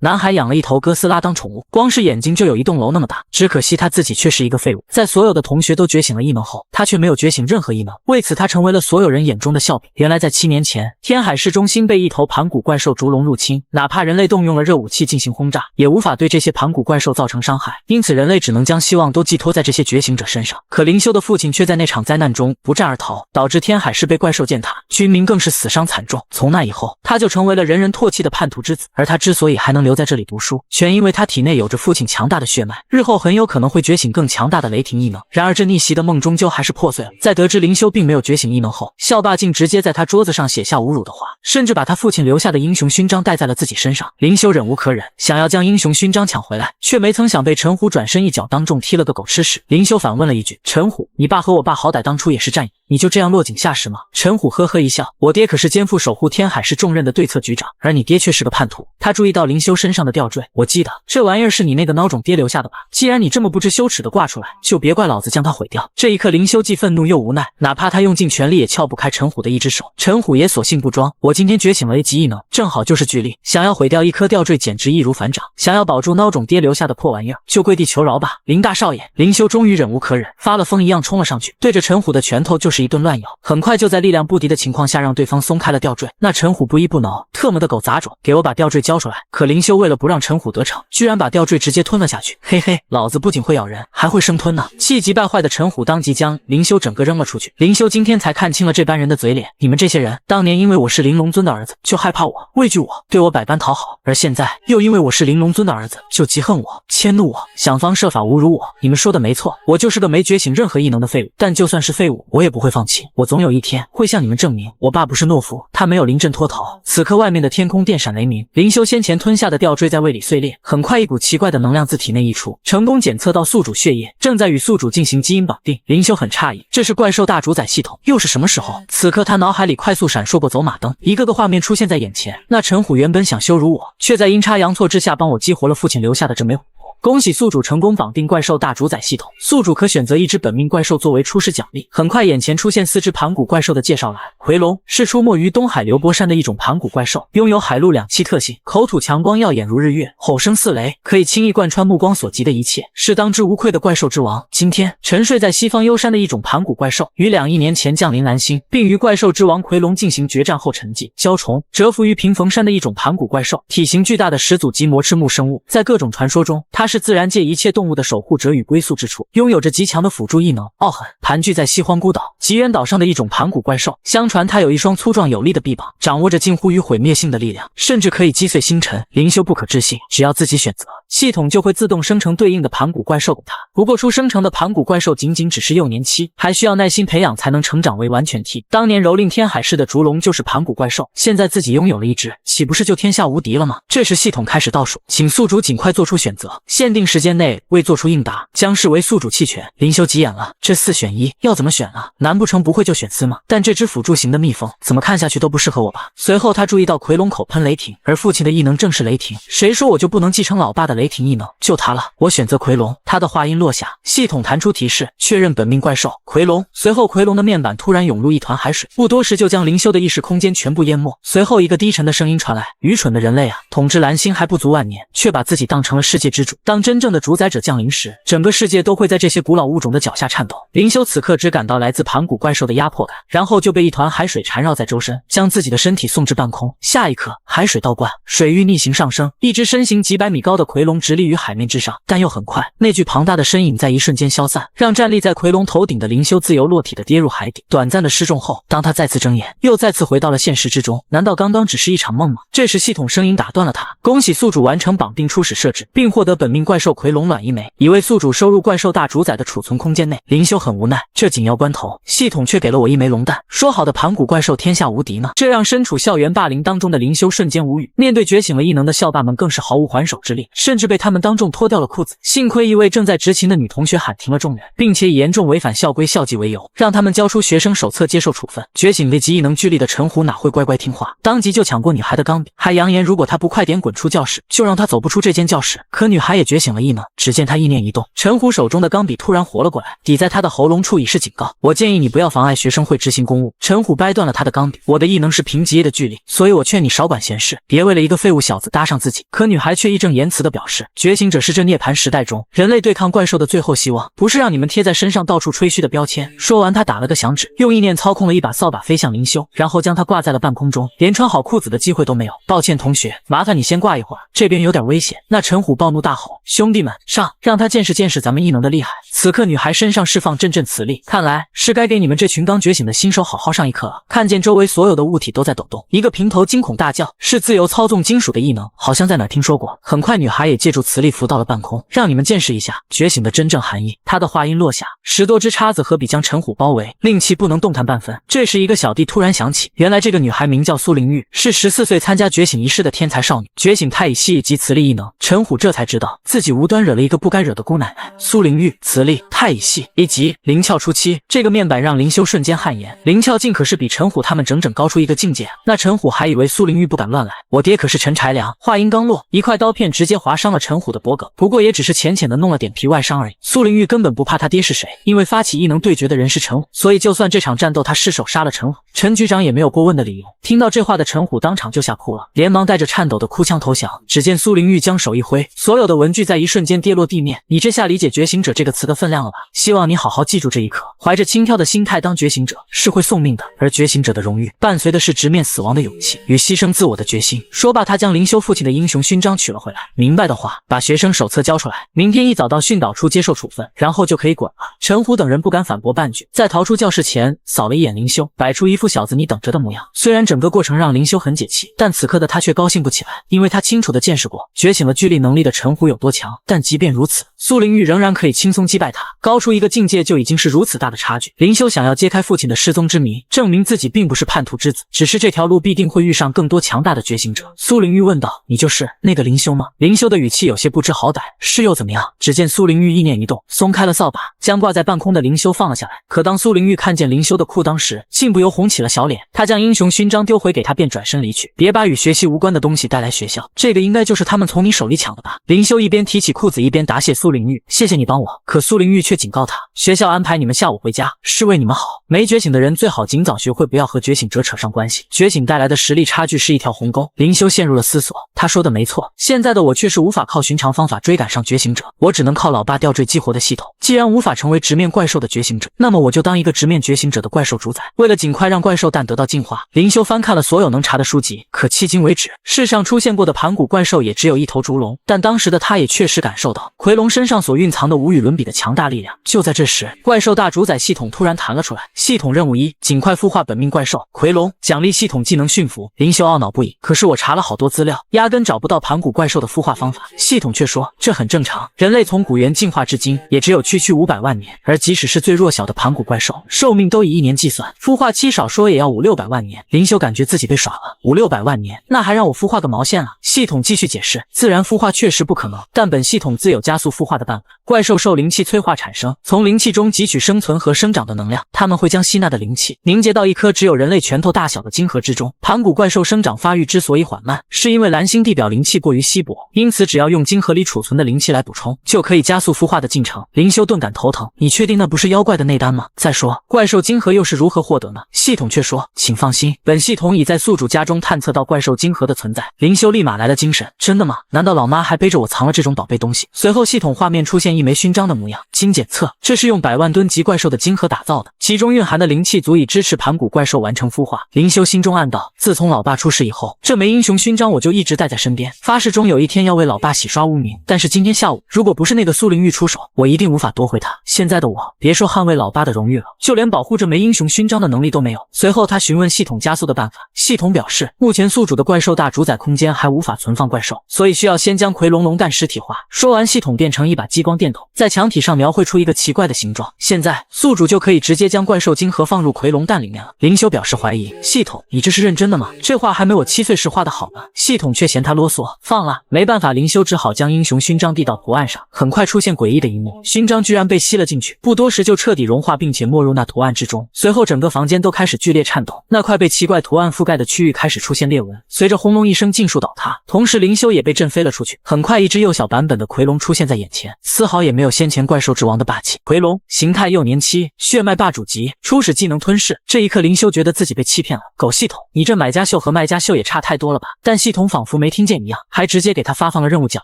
男孩养了一头哥斯拉当宠物，光是眼睛就有一栋楼那么大，只可惜他自己却是一个废物。在所有的同学都觉醒了异能后，他却没有觉醒任何异能，为此他成为了所有人眼中的笑柄。原来在7年前，天海市中心被一头盘古怪兽烛龙入侵，哪怕人类动用了热武器进行轰炸，也无法对这些盘古怪兽造成伤害，因此人类只能将希望都寄托在这些觉醒者身上。可灵修的父亲却在那场灾难中不战而逃，导致天海市被怪兽践踏，军民更是死伤惨重。从那以后，他就成为了人人唾弃的叛徒之子。而他之所以还能留在这里读书，全因为他体内有着父亲强大的血脉，日后很有可能会觉醒更强大的雷霆异能。然而这逆袭的梦终究还是破碎了。在得知灵修并没有觉醒异能后，校霸竟直接在他桌子上写下侮辱的话，甚至把他父亲留下的英雄勋章戴在了自己身上。灵修忍无可忍，想要将英雄勋章抢回来，却没曾想被陈虎转身一脚当众踢了个狗吃屎。灵修反问了一句：“陈虎，你爸和我爸好歹当初也是战友，你就这样落井下石吗？”陈虎呵呵一笑：“我爹可是肩负守护天海市重任的对策局长，而你爹却是个叛徒。”他注意到灵修身上的吊坠，我记得这玩意儿是你那个孬种爹留下的吧？既然你这么不知羞耻的挂出来，就别怪老子将它毁掉。这一刻，灵修既愤怒又无奈，哪怕他用尽全力也撬不开陈虎的一只手。陈虎也索性不装，我今天觉醒了 A 级异能，正好就是巨力，想要毁掉一颗吊坠简直易如反掌，想要保住孬种爹留下的破玩意儿，就跪地求饶吧，林大少爷。灵修终于忍无可忍，发了疯一样冲了上去，对着陈虎的拳头就是一顿乱咬，很快就在力量不敌的情况下让对方松开了吊坠。那陈虎不依不挠，特么的狗杂种，给我把吊坠交出来！可灵修为了不让陈虎得逞，居然把吊坠直接吞了下去。嘿嘿，老子不仅会咬人，还会生吞呢！气急败坏的陈虎当即将灵修整个扔了出去。灵修今天才看清了这般人的嘴脸，你们这些人，当年因为我是玲珑尊的儿子，就害怕我，畏惧我，对我百般讨好，而现在又因为我是玲珑尊的儿子，就嫉恨我，迁怒我，想方设法侮辱我。你们说的没错，我就是个没觉醒任何异能的废物，但就算是废物，我也不会放弃，我总有一天会向你们证明，我爸不是懦夫，他没有临阵脱逃。此刻外面的天空电闪雷鸣，灵修先前吞下的吊坠在胃里碎裂，很快一股奇怪的能量自体内溢出，成功检测到宿主血液，正在与宿主进行基因绑定。灵修很诧异，这是怪兽大主宰系统，又是什么时候？此刻他脑海里快速闪烁过走马灯，一个个画面出现在眼前。那陈虎原本想羞辱我，却在阴差阳错之下帮我激活了父亲留下的这枚虎。恭喜宿主成功绑定怪兽大主宰系统，宿主可选择一只本命怪兽作为初始奖励。很快眼前出现4只盘古怪兽的介绍栏。回龙是出没于东海流波山的一种盘古怪兽，拥有海陆两栖特性，口吐强光耀眼如日月，吼声似雷，可以轻易贯穿目光所及的一切，是当之无愧的怪兽之王。今天沉睡在西方幽山的一种盘古怪兽，于2亿年前降临蓝星，并与怪兽之王奎龙进行决战后沉寂。蛟虫蛰伏于平逢山的一种盘古怪兽，体型巨大的始祖级魔翅目生物，在各种传说中，它是自然界一切动物的守护者与归宿之处，拥有着极强的辅助异能。傲狠盘踞在西荒孤岛极远岛上的一种盘古怪兽，相传它有一双粗壮有力的臂膀，掌握着近乎于毁灭性的力量，甚至可以击碎星辰。灵修不可置信，只要自己选择，系统就会自动生成对应的盘古怪兽给他。不过出生成的盘古怪兽仅仅只是幼年期，还需要耐心培养才能成长为完全体。当年蹂躏天海市的烛龙就是盘古怪兽，现在自己拥有了一只，岂不是就天下无敌了吗？这时系统开始倒数，请宿主尽快做出选择，限定时间内未做出应答，将视为宿主弃权。灵修急眼了，这4选1要怎么选啊？难不成不会就选4吗？但这只辅助型的蜜蜂怎么看下去都不适合我吧。随后他注意到奎龙口喷雷霆，而父亲的异能正是雷霆，谁说我就不能继承老爸的雷霆异能？就他了，我选择奎龙。他的话音落下，系统弹出提示，确认本命怪兽奎龙。随后奎龙的面板突然涌入一团海水，不多时就将灵修的意识空间全部淹没。随后一个低沉的声音传来，愚蠢的人类啊，统治蓝星还不足万年，却把自己当成了世界之主。当真正的主宰者降临时，整个世界都会在这些古老物种的脚下颤抖。灵修此刻只感到来自盘古怪兽的压迫感，然后就被一团海水缠绕在周身，将自己的身体送至半空。下一刻，海水倒灌，水域逆行上升，一只身形几百米高的奎龙直立于海面之上，但又很快，那具庞大的身影在一瞬间消散，让站立在奎龙头顶的灵修自由落体的跌入海底。短暂的失重后，当他再次睁眼，又再次回到了现实之中。难道刚刚只是一场梦吗？这时系统声音打断了他：恭喜宿主完成绑定初始设置，并获得本命怪兽奎龙卵1枚，已为宿主收入怪兽大主宰的储存空间内。灵修很无奈，这紧要关头，系统却给了我1枚龙蛋，说好的盘古怪兽天下无敌呢？这让身处校园霸凌当中的灵修瞬间无语，面对觉醒了异能的校霸们更是毫无还手之力，甚至被他们当众脱掉了裤子。幸亏一位正在执勤的女同学喊停了众人，并且以严重违反校规校纪为由，让他们交出学生手册接受处分。觉醒1级异能巨力的陈虎哪会乖乖听话，当即就抢过女孩的钢笔，还扬言如果她不快点滚出教室，就让她走不出这间教室。可女孩也也觉醒了异能。只见他意念一动，陈虎手中的钢笔突然活了过来，抵在他的喉咙处以示警告。我建议你不要妨碍学生会执行公务。陈虎掰断了他的钢笔，我的异能是平级 A 的距离，所以我劝你少管闲事，别为了一个废物小子搭上自己。可女孩却义正言辞地表示，觉醒者是这涅槃时代中人类对抗怪兽的最后希望，不是让你们贴在身上到处吹嘘的标签。说完，他打了个响指，用意念操控了一把扫把飞向灵修，然后将他挂在了半空中，连穿好裤子的机会都没有。抱歉同学，麻烦你先挂一会儿，这边有点危险。那陈虎暴怒大吼，兄弟们上，让他见识见识咱们异能的厉害。此刻女孩身上释放阵阵磁力，看来是该给你们这群刚觉醒的新手好好上一课了。看见周围所有的物体都在抖动，一个平头惊恐大叫，是自由操纵金属的异能，好像在哪儿听说过。很快女孩也借助磁力浮到了半空，让你们见识一下觉醒的真正含义。她的话音落下，10多只叉子和笔将陈虎包围，令其不能动弹半分。这时一个小弟突然想起，原来这个女孩名叫苏灵玉，是14岁参加觉醒仪式的天才少女，觉醒太乙系以及磁力异能。陈虎这才知道自己无端惹了一个不该惹的姑奶奶。苏灵玉、磁力、太乙系以及灵窍初期，这个面板让灵修瞬间汗颜。灵窍竟可是比陈虎他们整整高出一个境界啊！那陈虎还以为苏灵玉不敢乱来，我爹可是陈柴良。话音刚落，一块刀片直接划伤了陈虎的脖颈，不过也只是浅浅的弄了点皮外伤而已。苏灵玉根本不怕他爹是谁，因为发起异能对决的人是陈虎，所以就算这场战斗他失手杀了陈虎，陈局长也没有过问的理由。听到这话的陈虎当场就吓哭了，连忙带着颤抖的哭腔投降。只见苏灵玉将手一挥，所有的文具在一瞬间跌落地面。你这下理解觉醒者这个词的分量了吧？希望你好好记住这一刻，怀着轻佻的心态当觉醒者是会送命的，而觉醒者的荣誉伴随的是直面死亡的勇气与牺牲自我的决心。说罢，他将灵修父亲的英雄勋章取了回来。明白的话，把学生手册交出来，明天一早到训导处接受处分，然后就可以滚了。陈虎等人不敢反驳半句，在逃出教室前扫了一眼灵修，摆出一副小子你等着的模样。虽然整个过程让灵修很解气，但此刻的他却高兴不起来，因为他清楚地见识过觉醒了巨力能力的陈虎有多强。但即便如此，苏灵玉仍然可以轻松击败他，高出一个境界就已经是如此大的差距。灵修想要揭开父亲的失踪之谜，证明自己并不是叛徒之子，只是这条路必定会遇上更多强大的觉醒者。苏灵玉问道：“你就是那个灵修吗？”灵修的语气有些不知好歹：“是又怎么样？”只见苏灵玉意念一动，松开了扫把，将挂在半空的灵修放了下来。可当苏灵玉看见灵修的裤裆时，竟不由红起了小脸。他将英雄勋章丢回给他，便转身离去。别把与学习无关的东西带来学校，这个应该就是他们从你手里抢的吧？灵修一边提起裤子，一边答谢苏灵玉：“谢谢你帮我。”可苏灵玉却警告他：“学校安排你们下午回家，是为你们好。没觉醒的人最好尽早学会不要和觉醒者扯上关系，觉醒带来的实力差距是一条鸿沟。”灵修陷入了思索，他说的没错，现在的我确实无法靠寻常方法追赶上觉醒者，我只能靠老爸吊坠激活的系统。既然无法成为直面怪兽的觉醒者，那么我就当一个直面觉醒者的怪兽主宰。为了尽快让怪兽蛋得到进化，灵修翻看了所有能查的书籍，可迄今为止，世上出现过的盘古怪兽也只有一头烛龙。但当时的他也确实感受到奎龙身上所蕴藏的无与伦比的强大力量。就在这时，怪兽大主宰系统突然弹了出来。系统任务1：尽快孵化本命怪兽奎龙，奖励系统技能驯服。灵修懊恼不已，可是我查了好多资料，压根找不到盘古怪兽的孵化方法。系统却说这很正常，人类从古猿进化至今也只有区500万年，而即使是最弱小的盘古怪兽，寿命都以1年计算，孵化期少说也要500-600万年。灵修感觉自己被耍了，500-600万年，那还让我孵化个毛线啊！系统继续解释，自然孵化确实不可能，但本系统自有加速孵化的办法。怪兽受灵气催化产生，从灵气中汲取生存和生长的能量，它们会将吸纳的灵气凝结到一颗只有人类拳头大小的晶核之中。盘古怪兽生长发育之所以缓慢，是因为蓝星地表灵气过于稀薄，因此只要用晶核里储存的灵气来补充，就可以加速孵化的进程。灵修顿感头疼，你确定那不是妖怪的内丹吗？再说怪兽晶核又是如何获得呢？系统却说请放心，本系统已在宿主家中探测到怪兽晶核的存在。灵修立马来了精神，真的吗？难道老妈还背着我藏了这种宝贝东西？随后系统画面出现一枚勋章的模样，经检测，这是用100万吨级怪兽的晶核打造的，其中蕴含的灵气足以支持盘古怪兽完成孵化。灵修心中暗道，自从老爸出事以后，这枚英雄勋章我就一直带在身边，发誓中有一天要为老爸洗刷污名。但是今天下午，如果不是那个苏灵玉出手，我一定无法夺回它。现在的我，别说捍卫老爸的荣誉了，就连保护这枚英雄勋章的能力都没有。随后他询问系统加速的办法，系统表示目前宿主的怪兽大主宰空间还无法存放怪兽，所以需要先将奎龙龙蛋实体化。说完，系统变成一把激光电筒，在墙体上描绘出一个奇怪的形状。现在宿主就可以直接将怪兽晶核放入奎龙蛋里面了。灵修表示怀疑，系统，你这是认真的吗？这话还没我7岁时画的好呢。系统却嫌他啰嗦，放了。没办法，灵修只好将英雄勋章递到图案上。很快出现诡异的一幕，勋章居然被吸了进去，不多时就彻底融化，并且没入那图案之中。随后整个房间都开始剧烈颤抖，那块被奇怪图案覆盖的区域开始出现裂纹，随着轰隆一声尽数倒塌。同时灵修也被震飞了出去。很快一只又幼小版本的奎龙出现在眼前，丝毫也没有先前怪兽之王的霸气。奎龙形态幼年期，血脉霸主级，初始技能吞噬。这一刻灵修觉得自己被欺骗了。狗系统，你这买家秀和卖家秀也差太多了吧？但系统仿佛没听见一样，还直接给他发放了任务奖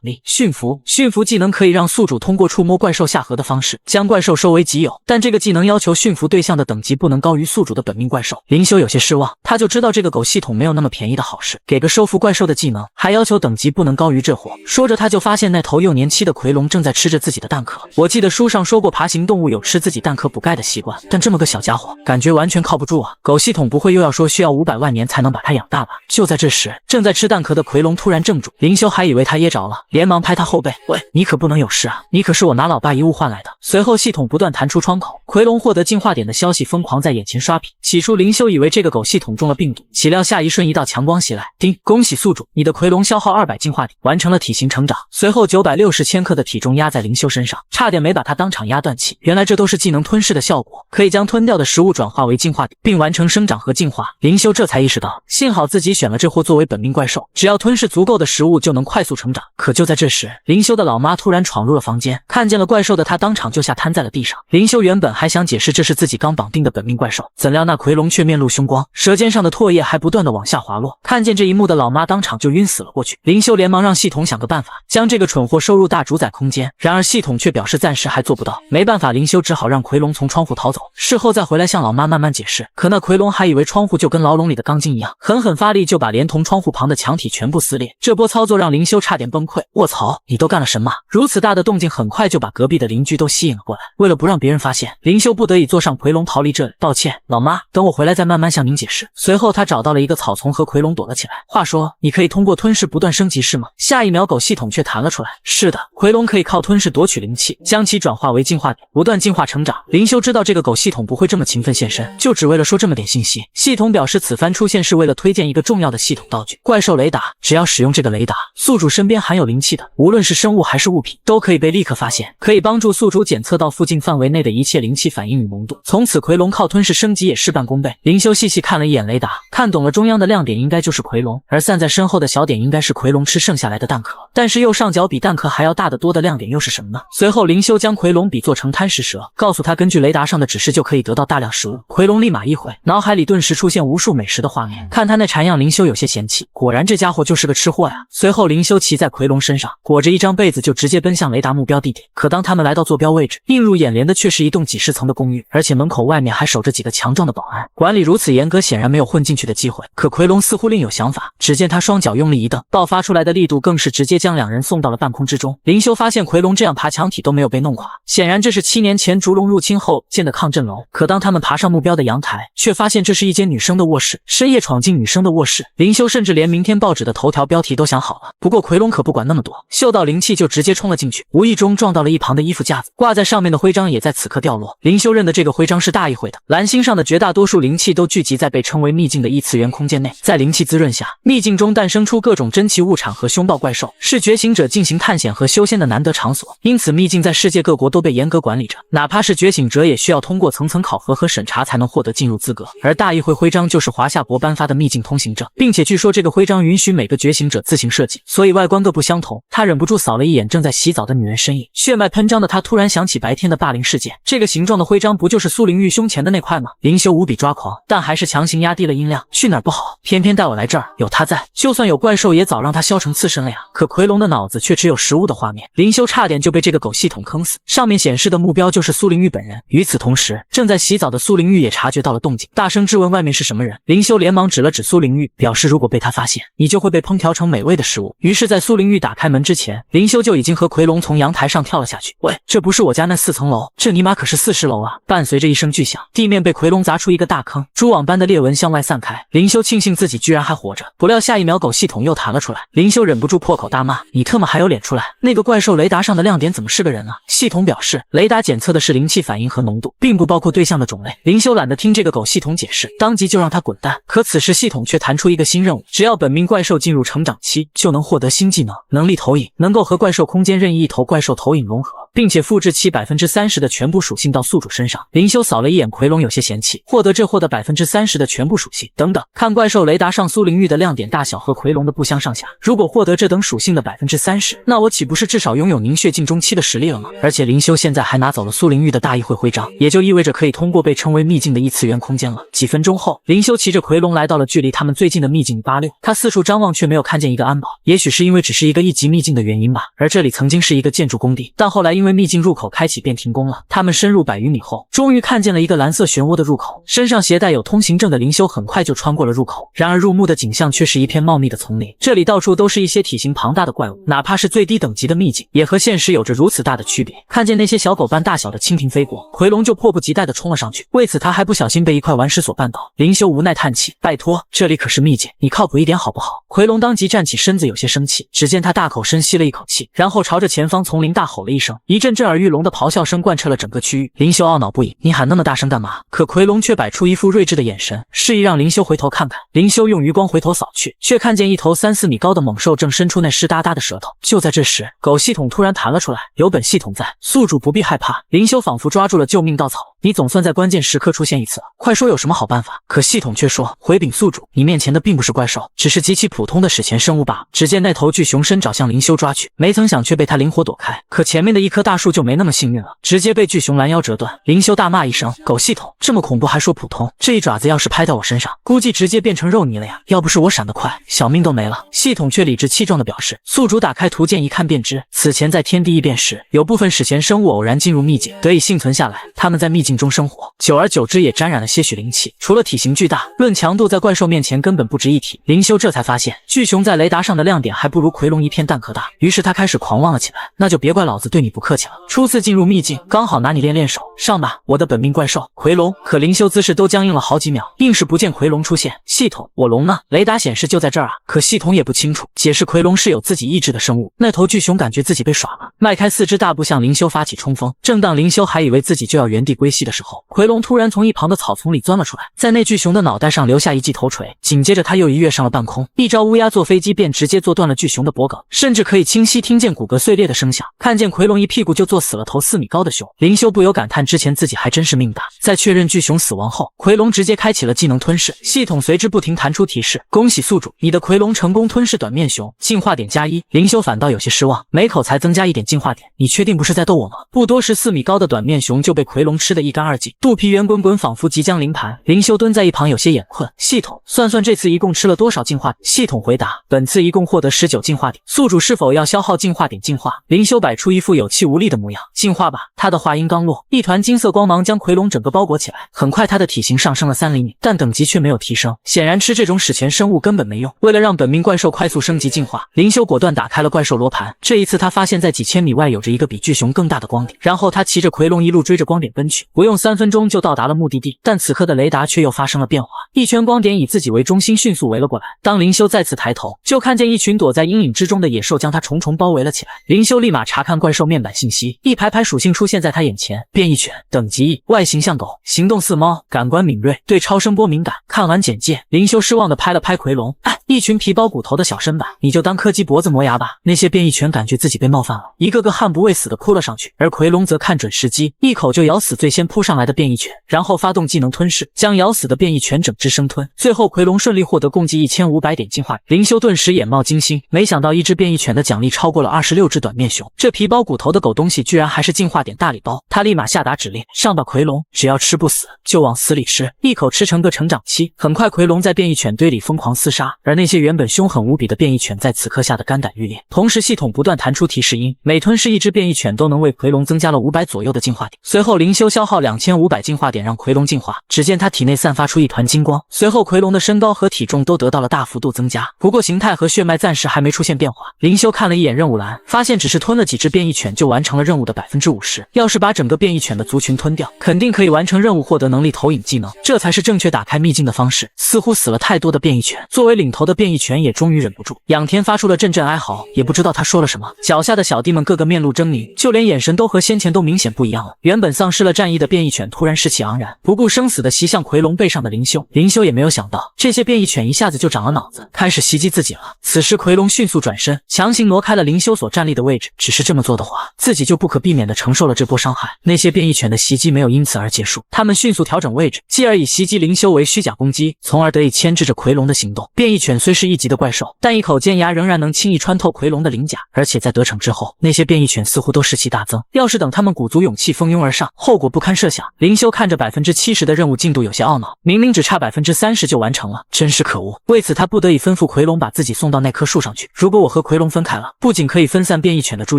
励驯服。驯服技能可以让宿主通过触摸怪兽下颌的方式将怪兽收为己有，但这个技能要求驯服对象的等级不能高于宿主的本命怪兽。灵修有些失望，他就知道这个狗系统没有那么便宜的好事，给个收服怪兽的技能，还要求等级不能高于这货。说着他就发现那头幼年期的奎龙正在吃着自己的蛋壳。我记得书上说过爬行动物有吃自己蛋壳补钙的习惯，但这么个小家伙感觉完全靠不住啊！狗系统不会又要说需要500万年才能把它养大吧？就在这时，正在吃蛋壳的奎龙突然怔住，灵修还以为他噎着了，连忙拍他后背，喂，你可不能有事啊，你可是我拿老爸遗物换来的。随后系统不断弹出窗口，奎龙获得进化点的消息疯狂在眼前刷屏。起初灵修以为这个狗系统中了病毒，岂料下一瞬一道强光袭来，叮，恭喜宿主，你的奎龙消耗200进化点，完成了体型成长。随后960千克的体重压在灵修身上，差点没把他当场压断气。原来这都是技能吞噬的效果，可以将吞掉的食物转化为进化点，并完成生长和进化。灵修这才意识到，幸好自己选了这货作为本命怪兽，只要吞噬足够的食物就能快速成长。可就在这时，灵修的老妈突然闯入了房间，看见了怪兽的她当场就吓瘫在了地上。灵修原本还想解释这是自己刚绑定的本命怪兽，怎料那奎龙却面露凶光，舌尖上的唾液还不断的往下滑落。看见这一幕的老妈当场就晕死了过去。灵修连忙让系统想个办法，将这个蠢货收入大主宰空间，然而系统却表示暂时还做不到。没办法，灵修只好让奎龙从窗户逃走，事后再回来向老妈慢慢解释。可那奎龙还以为窗户就跟牢笼里的钢筋一样，狠狠发力就把连同窗户旁的墙体全部撕裂。这波操作让灵修差点崩溃。卧槽，你都干了什么？如此大的动静很快就把隔壁的邻居都吸引了过来。为了不让别人发现，灵修不得已坐上奎龙逃离这里。抱歉，老妈，等我回来再慢慢向您解释。随后他找到了一个草丛和奎龙躲了起来。话说，你可以通过吞噬不断升级是吗？下一秒狗系统却弹了出来。是的，奎龙可以靠吞噬夺取灵气，将其转化为进化点，不断进化成长。灵修知道这个狗系统不会这么勤奋现身，就只为了说这么点信息。系统表示此番出现是为了推荐一个重要的系统道具——怪兽雷达。只要使用这个雷达，宿主身边含有灵气的，无论是生物还是物品，都可以被立刻发现，可以帮助宿主检测到附近范围内的一切灵气反应与浓度。从此奎龙靠吞噬升级也事半功倍。灵修细细看了一眼雷达，看懂了中央的亮点应该就是奎龙，而散在身后的小点应该是奎龙吃剩下来的蛋壳。但是右上角比蛋壳还要大得多的亮点又是什么呢？随后灵修将奎龙比作成贪食蛇，告诉他根据雷达上的指示就可以得到大量食物。奎龙立马一回，脑海里顿时出现无数美食的画面。看他那馋样，灵修有些嫌弃，果然这家伙就是个吃货呀。随后灵修骑在奎龙身上，裹着一张被子就直接奔向雷达目标地点。可当他们来到坐标位置，映入眼帘的却是一栋几十层的公寓，而且门口外面还守着几个强壮的保安，管理如此严格，显然没有混进去的机会。可奎龙似乎另有想法，只见他双脚用力一蹬，爆发出来的力度更是直接将两人送到了半空之中。灵修发现奎龙这样爬墙体都没有被弄垮，显然这是7年前烛龙入侵后建的抗震楼。可当他们爬上目标的阳台，却发现这是一间女生的卧室。深夜闯进女生的卧室，灵修甚至连明天报纸的头条标题都想好了。不过奎龙可不管那么多，嗅到灵气就直接冲了进去，无意中撞到了一旁的衣服架子，挂在上面的徽章也在此刻掉落。灵修认得这个徽章是大议会的，蓝星上的绝大多数灵气都聚集在被称为秘境的异次元空间内，在灵气滋润下，秘境中诞生出各种珍奇物产和凶暴怪兽，是觉醒者进行探险和修仙的难得场所。因此秘境在世界各国都被严格管理着，哪怕是觉醒者也需要通过层层考核和审查才能获得进入资格。而大议会徽章就是华夏国颁发的秘境通行证，并且据说这个徽章允许每个觉醒者自行设计，所以外观各不相同。他忍不住扫了一眼正在洗澡的女人身影，血脉喷张的他突然想起白天的霸凌事件，这个形状的徽章不就是苏灵玉胸前的那块吗？灵修无比抓狂，但还是强行压低了音量，去哪儿不好，偏偏带我来这儿，有他在，就算有怪兽也早让他削成刺身了呀。可奎龙的脑子却只有食物的画面，灵修差点就被这个狗系统坑死。上面显示的目标就是苏灵玉本人。与此同时，正在洗澡的苏灵玉也察觉到了动静，大声质问外面是什么人。灵修连忙指了指苏灵玉，表示如果被他发现，你就会被烹调成美味的食物。于是在苏灵玉打开门之前，灵修就已经和奎龙从阳台上跳了下去。喂，这不是我家那4层楼，这尼玛可是40楼啊！伴随着一声巨响，地面被奎龙砸出一个大坑，蛛网般的裂纹向外散开。灵修庆幸自己居然还活着，不料下一秒狗系统又弹了出来。灵修忍不住破口大骂，你特么还有脸出来？那个怪兽雷达上的亮点怎么是个人啊？系统表示，雷达检测的是灵气反应和浓度，并不包括对象的种类。灵修懒得听这个狗系统解释，当即就让他滚蛋。可此时系统却弹出一个新任务，只要本命怪兽进入成长期，就能获得新技能，能力投影，能够和怪兽空间任意一头怪兽投影融合，并且复制其30%的全部属性到宿主身上。灵修扫了一眼奎龙，有些嫌弃，获得这货的30%的全部属性。等等，看怪兽雷达上苏灵玉的亮点大小和奎龙的不相上下，如果获得这等属性的30%， 3时，那我岂不是至少拥有凝血境中期的实力了吗？而且林修现在还拿走了苏灵玉的大议会徽章，也就意味着可以通过被称为秘境的异次元空间了。几分钟后，林修骑着奎龙来到了距离他们最近的秘境86，他四处张望却没有看见一个安保，也许是因为只是一个1级秘境的原因吧。而这里曾经是一个建筑工地，但后来因为秘境入口开启便停工了。他们深入100余米后，终于看见了一个蓝色漩涡的入口，身上携带有通行证的林修很快就穿过了入口。然而入目的景象却是一片茂密的丛林，这里到处都是一些体型庞大的怪物，哪怕是最低等级的秘境，也和现实有着如此大的区别。看见那些小狗般大小的蜻蜓飞过，奎龙就迫不及待地冲了上去，为此他还不小心被一块顽石所绊倒。林修无奈叹气，拜托，这里可是秘境，你靠谱一点好不好？奎龙当即站起身子，有些生气。只见他大口深吸了一口气，然后朝着前方丛林大吼了一声，一阵震耳欲聋的咆哮声贯彻了整个区域。林修懊恼不已，你喊那么大声干嘛？可奎龙却摆出一副睿智的眼神，示意让林修回头看看。林修用余光回头扫去，却看见一头3、4米高的猛兽正伸出那湿哒哒的舌头。就在这时，狗系统突然弹了出来，有本系统在，宿主不必害怕。林修仿佛抓住了救命稻草，你总算在关键时刻出现一次了，快说有什么好办法？可系统却说，回禀宿主，你面前的并不是怪兽，只是极其普通的史前生物罢了。只见那头巨熊伸爪向林修抓去，没曾想却被他灵活躲开。可前面的一棵大树就没那么幸运了，直接被巨熊拦腰折断。林修大骂一声，狗系统这么恐怖还说普通，这一爪子要是拍到我身上，估计直接变成肉泥了呀！要不是我闪得快，小命都没了。系统却理直气壮地表示，宿主打开图鉴一看便知，此前在天地异变时，有部分史前生物偶然进入秘境，得以幸存下来。他们在秘境中生活，久而久之也沾染了些许灵气。除了体型巨大，论强度在怪兽面前根本不值一提。林修这才发现，巨熊在雷达上的亮点还不如奎龙一片蛋壳大，于是他开始狂妄了起来。那就别怪老子对你不客气了，初次进入秘境，刚好拿你练练手，上吧，我的本命怪兽奎龙。可林修姿势都僵硬了好几秒，硬是不见奎龙出现。系统，我龙呢？雷达显示就在这儿啊。可系统也不清楚，解释奎龙是有自己意志的生物。那头巨熊感觉自己被耍了，迈开4只大步向林修发起冲锋。正当林修还以为自己就要原地归西的时候，奎龙突然从一旁的草丛里钻了出来，在那巨熊的脑袋上留下一记头锤，紧接着他又一跃上了半空，一招乌鸦坐飞机便直接坐断了巨熊的脖颈，甚至可以清晰听见骨骼碎裂的声响。看见奎龙一屁股就坐死了头4米高的熊，林修不由感叹之前自己还真是命大。在确认巨熊死亡后，奎龙直接开启了技能吞噬，系统随之不停弹出提示，恭喜宿主，你的奎龙成功吞噬短面熊，进化点+1。林修反倒有些失望，每口才增加1点进化点，你确定不是在逗我吗？不多时4米高的短面熊就被奎龙吃得一干二净，肚皮圆滚滚，仿佛即将临盘。林修蹲在一旁有些眼困，系统算算这次一共吃了多少进化点？系统回答，本次一共获得19进化点，宿主是否要消耗进化点进化？林修摆出一副有气无力的模样，进化吧。他的话音刚落，一团金色光芒将奎龙整个包裹起来，很快他的体型上升了3厘米，但等级却没有提升，显然吃这种史前生物根本没用。为了让本命怪兽快速升级进化，林修果断打开了怪兽罗盘。这一次他发现在几千米外有着一个比巨熊更大的光点，然后他骑着奎龙一路追着光点奔去，不用3分钟就到达了目的地。但此刻的雷达却又发生了变化，一圈光点以自己为中心迅速围了过来。当林修再次抬头，就看见一群躲在阴影之中的野兽将他重重包围了起来。林修立马查看怪兽面板信息，一排排属性出现在他眼前。变异犬，等级E，外形像狗，行动似猫，感官敏锐，对超声波敏感。看完简介，林修失望地拍了拍奎龙，一群皮包骨头的小身板，你就当柯基脖子磨牙吧。那些变异犬感觉自己被冒犯了，一个个悍不畏死地扑了上去，而奎龙则看准时机，一口就咬死最先扑上来的变异犬，然后发动技能吞噬，将咬死的变异犬整只生吞。最后奎龙顺利获得共计1500点进化。林修顿时眼冒金星，没想到一只变异犬的奖励超过了26只短面熊，这皮包骨头的狗东西居然还是进化点大礼包。他立马下达指令，上吧奎龙，只要吃不死就往死里吃，一口吃成个成长期。很快奎龙在变异犬堆里疯狂厮杀，而那些原本凶狠无比的变异犬在此刻吓得肝胆欲裂。同时系统不断弹出提示音，每吞噬一只变异犬都能为奎龙增加了500左右的进化点。随后林修消耗2500进化点让奎龙进化，只见他体内散发出一团金光，随后奎龙的身高和体重都得到了大幅度增加，不过形态和血脉暂时还没出现变化。林修看了一眼任务栏，发现只是吞了几只变异犬就完成了任务的50%，要是把整个变异犬的族群吞掉，肯定可以完成任务获得能力投影技能，这才是正确打开秘境的方式。似乎死了太多的变异犬，作为领头的变异犬也终于忍不住，仰天发出了阵阵哀嚎，也不知道他说了什么。脚下的小弟们个个面露狰狞，就连眼神都和先前都明显不一样了。原本丧失了战意的的变异犬突然士气昂然，不顾生死的袭向奎龙背上的灵修。灵修也没有想到，这些变异犬一下子就长了脑子，开始袭击自己了。此时奎龙迅速转身，强行挪开了灵修所站立的位置。只是这么做的话，自己就不可避免地承受了这波伤害。那些变异犬的袭击没有因此而结束，他们迅速调整位置，继而以袭击灵修为虚假攻击，从而得以牵制着奎龙的行动。变异犬虽是一级的怪兽，但一口尖牙仍然能轻易穿透奎龙的鳞甲，而且在得逞之后，那些变异犬似乎都士气大增。要是等他们鼓足勇气蜂拥而上，后果不堪设想。灵修看着70%的任务进度有些懊恼，明明只差30%就完成了，真是可恶。为此他不得已吩咐奎龙把自己送到那棵树上去。如果我和奎龙分开了，不仅可以分散变异犬的注